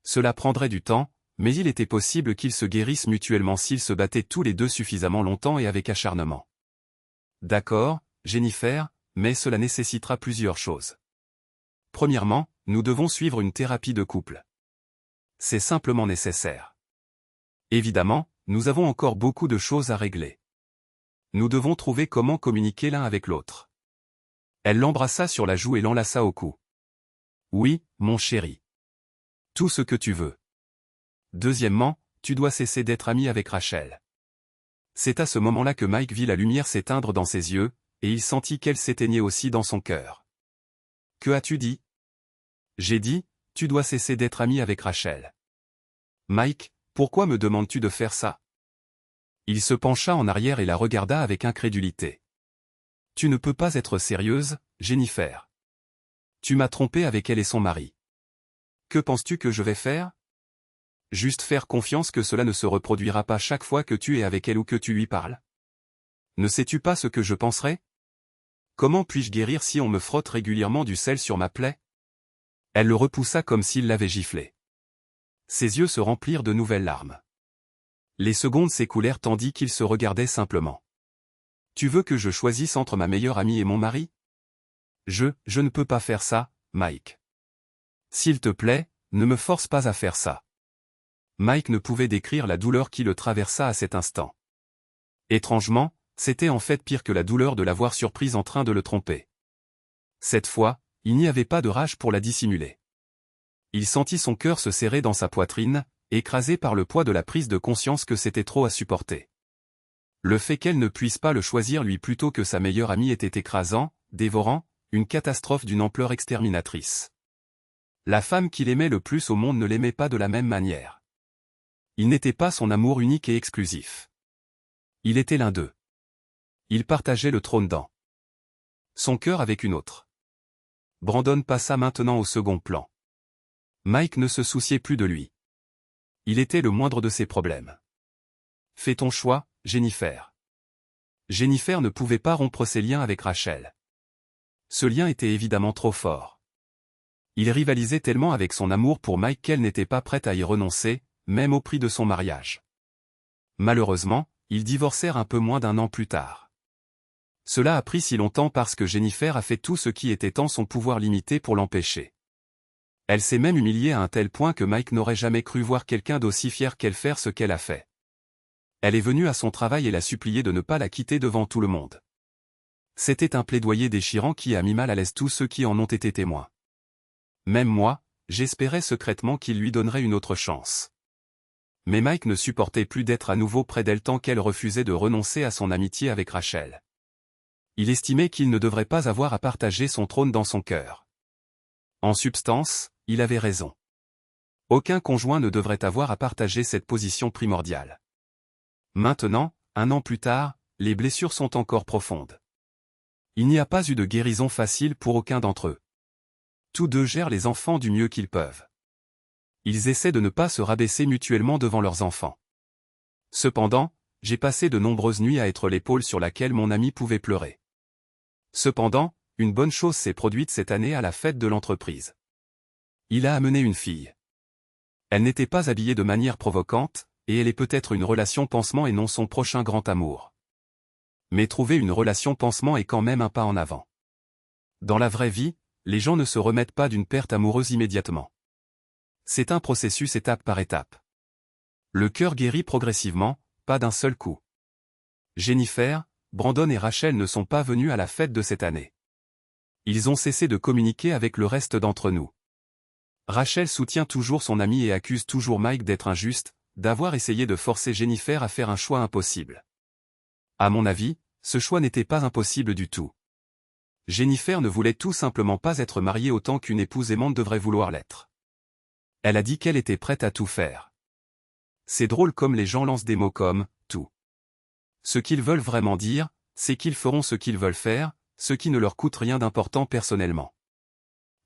Cela prendrait du temps, mais il était possible qu'ils se guérissent mutuellement s'ils se battaient tous les deux suffisamment longtemps et avec acharnement. D'accord, Jennifer, mais cela nécessitera plusieurs choses. Premièrement, nous devons suivre une thérapie de couple. C'est simplement nécessaire. Évidemment, nous avons encore beaucoup de choses à régler. Nous devons trouver comment communiquer l'un avec l'autre. Elle l'embrassa sur la joue et l'enlaça au cou. Oui, mon chéri. Tout ce que tu veux. Deuxièmement, tu dois cesser d'être ami avec Rachel. C'est à ce moment-là que Mike vit la lumière s'éteindre dans ses yeux, et il sentit qu'elle s'éteignait aussi dans son cœur. Que as-tu dit? J'ai dit, tu dois cesser d'être ami avec Rachel. Mike, pourquoi me demandes-tu de faire ça? Il se pencha en arrière et la regarda avec incrédulité. Tu ne peux pas être sérieuse, Jennifer. Tu m'as trompé avec elle et son mari. Que penses-tu que je vais faire? Juste faire confiance que cela ne se reproduira pas chaque fois que tu es avec elle ou que tu lui parles? Ne sais-tu pas ce que je penserais? Comment puis-je guérir si on me frotte régulièrement du sel sur ma plaie? Elle le repoussa comme s'il l'avait giflé. Ses yeux se remplirent de nouvelles larmes. Les secondes s'écoulèrent tandis qu'ils se regardaient simplement. Tu veux que je choisisse entre ma meilleure amie et mon mari? Je ne peux pas faire ça, Mike. S'il te plaît, ne me force pas à faire ça. Mike ne pouvait décrire la douleur qui le traversa à cet instant. Étrangement, c'était en fait pire que la douleur de l'avoir surprise en train de le tromper. Cette fois, il n'y avait pas de rage pour la dissimuler. Il sentit son cœur se serrer dans sa poitrine, écrasé par le poids de la prise de conscience que c'était trop à supporter. Le fait qu'elle ne puisse pas le choisir lui plutôt que sa meilleure amie était écrasant, dévorant, une catastrophe d'une ampleur exterminatrice. La femme qu'il aimait le plus au monde ne l'aimait pas de la même manière. Il n'était pas son amour unique et exclusif. Il était l'un d'eux. Il partageait le trône dans son cœur avec une autre. Brandon passa maintenant au second plan. Mike ne se souciait plus de lui. Il était le moindre de ses problèmes. Fais ton choix, Jennifer. Jennifer ne pouvait pas rompre ses liens avec Rachel. Ce lien était évidemment trop fort. Il rivalisait tellement avec son amour pour Mike qu'elle n'était pas prête à y renoncer, même au prix de son mariage. Malheureusement, ils divorcèrent un peu moins d'1 an plus tard. Cela a pris si longtemps parce que Jennifer a fait tout ce qui était en son pouvoir limité pour l'empêcher. Elle s'est même humiliée à un tel point que Mike n'aurait jamais cru voir quelqu'un d'aussi fier qu'elle faire ce qu'elle a fait. Elle est venue à son travail et l'a supplié de ne pas la quitter devant tout le monde. C'était un plaidoyer déchirant qui a mis mal à l'aise tous ceux qui en ont été témoins. Même moi, j'espérais secrètement qu'il lui donnerait une autre chance. Mais Mike ne supportait plus d'être à nouveau près d'elle tant qu'elle refusait de renoncer à son amitié avec Rachel. Il estimait qu'il ne devrait pas avoir à partager son trône dans son cœur. En substance, il avait raison. Aucun conjoint ne devrait avoir à partager cette position primordiale. Maintenant, 1 an plus tard, les blessures sont encore profondes. Il n'y a pas eu de guérison facile pour aucun d'entre eux. Tous deux gèrent les enfants du mieux qu'ils peuvent. Ils essaient de ne pas se rabaisser mutuellement devant leurs enfants. Cependant, j'ai passé de nombreuses nuits à être l'épaule sur laquelle mon ami pouvait pleurer. Cependant, une bonne chose s'est produite cette année à la fête de l'entreprise. Il a amené une fille. Elle n'était pas habillée de manière provocante, et elle est peut-être une relation pansement et non son prochain grand amour. Mais trouver une relation pansement est quand même un pas en avant. Dans la vraie vie, les gens ne se remettent pas d'une perte amoureuse immédiatement. C'est un processus étape par étape. Le cœur guérit progressivement, pas d'un seul coup. Jennifer, Brandon et Rachel ne sont pas venus à la fête de cette année. Ils ont cessé de communiquer avec le reste d'entre nous. Rachel soutient toujours son ami et accuse toujours Mike d'être injuste, d'avoir essayé de forcer Jennifer à faire un choix impossible. À mon avis, ce choix n'était pas impossible du tout. Jennifer ne voulait tout simplement pas être mariée autant qu'une épouse aimante devrait vouloir l'être. Elle a dit qu'elle était prête à tout faire. C'est drôle comme les gens lancent des mots comme « tout ». Ce qu'ils veulent vraiment dire, c'est qu'ils feront ce qu'ils veulent faire, ce qui ne leur coûte rien d'important personnellement.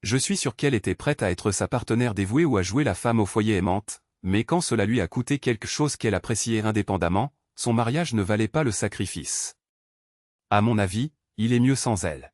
Je suis sûr qu'elle était prête à être sa partenaire dévouée ou à jouer la femme au foyer aimante, mais quand cela lui a coûté quelque chose qu'elle appréciait indépendamment, son mariage ne valait pas le sacrifice. À mon avis, il est mieux sans elle.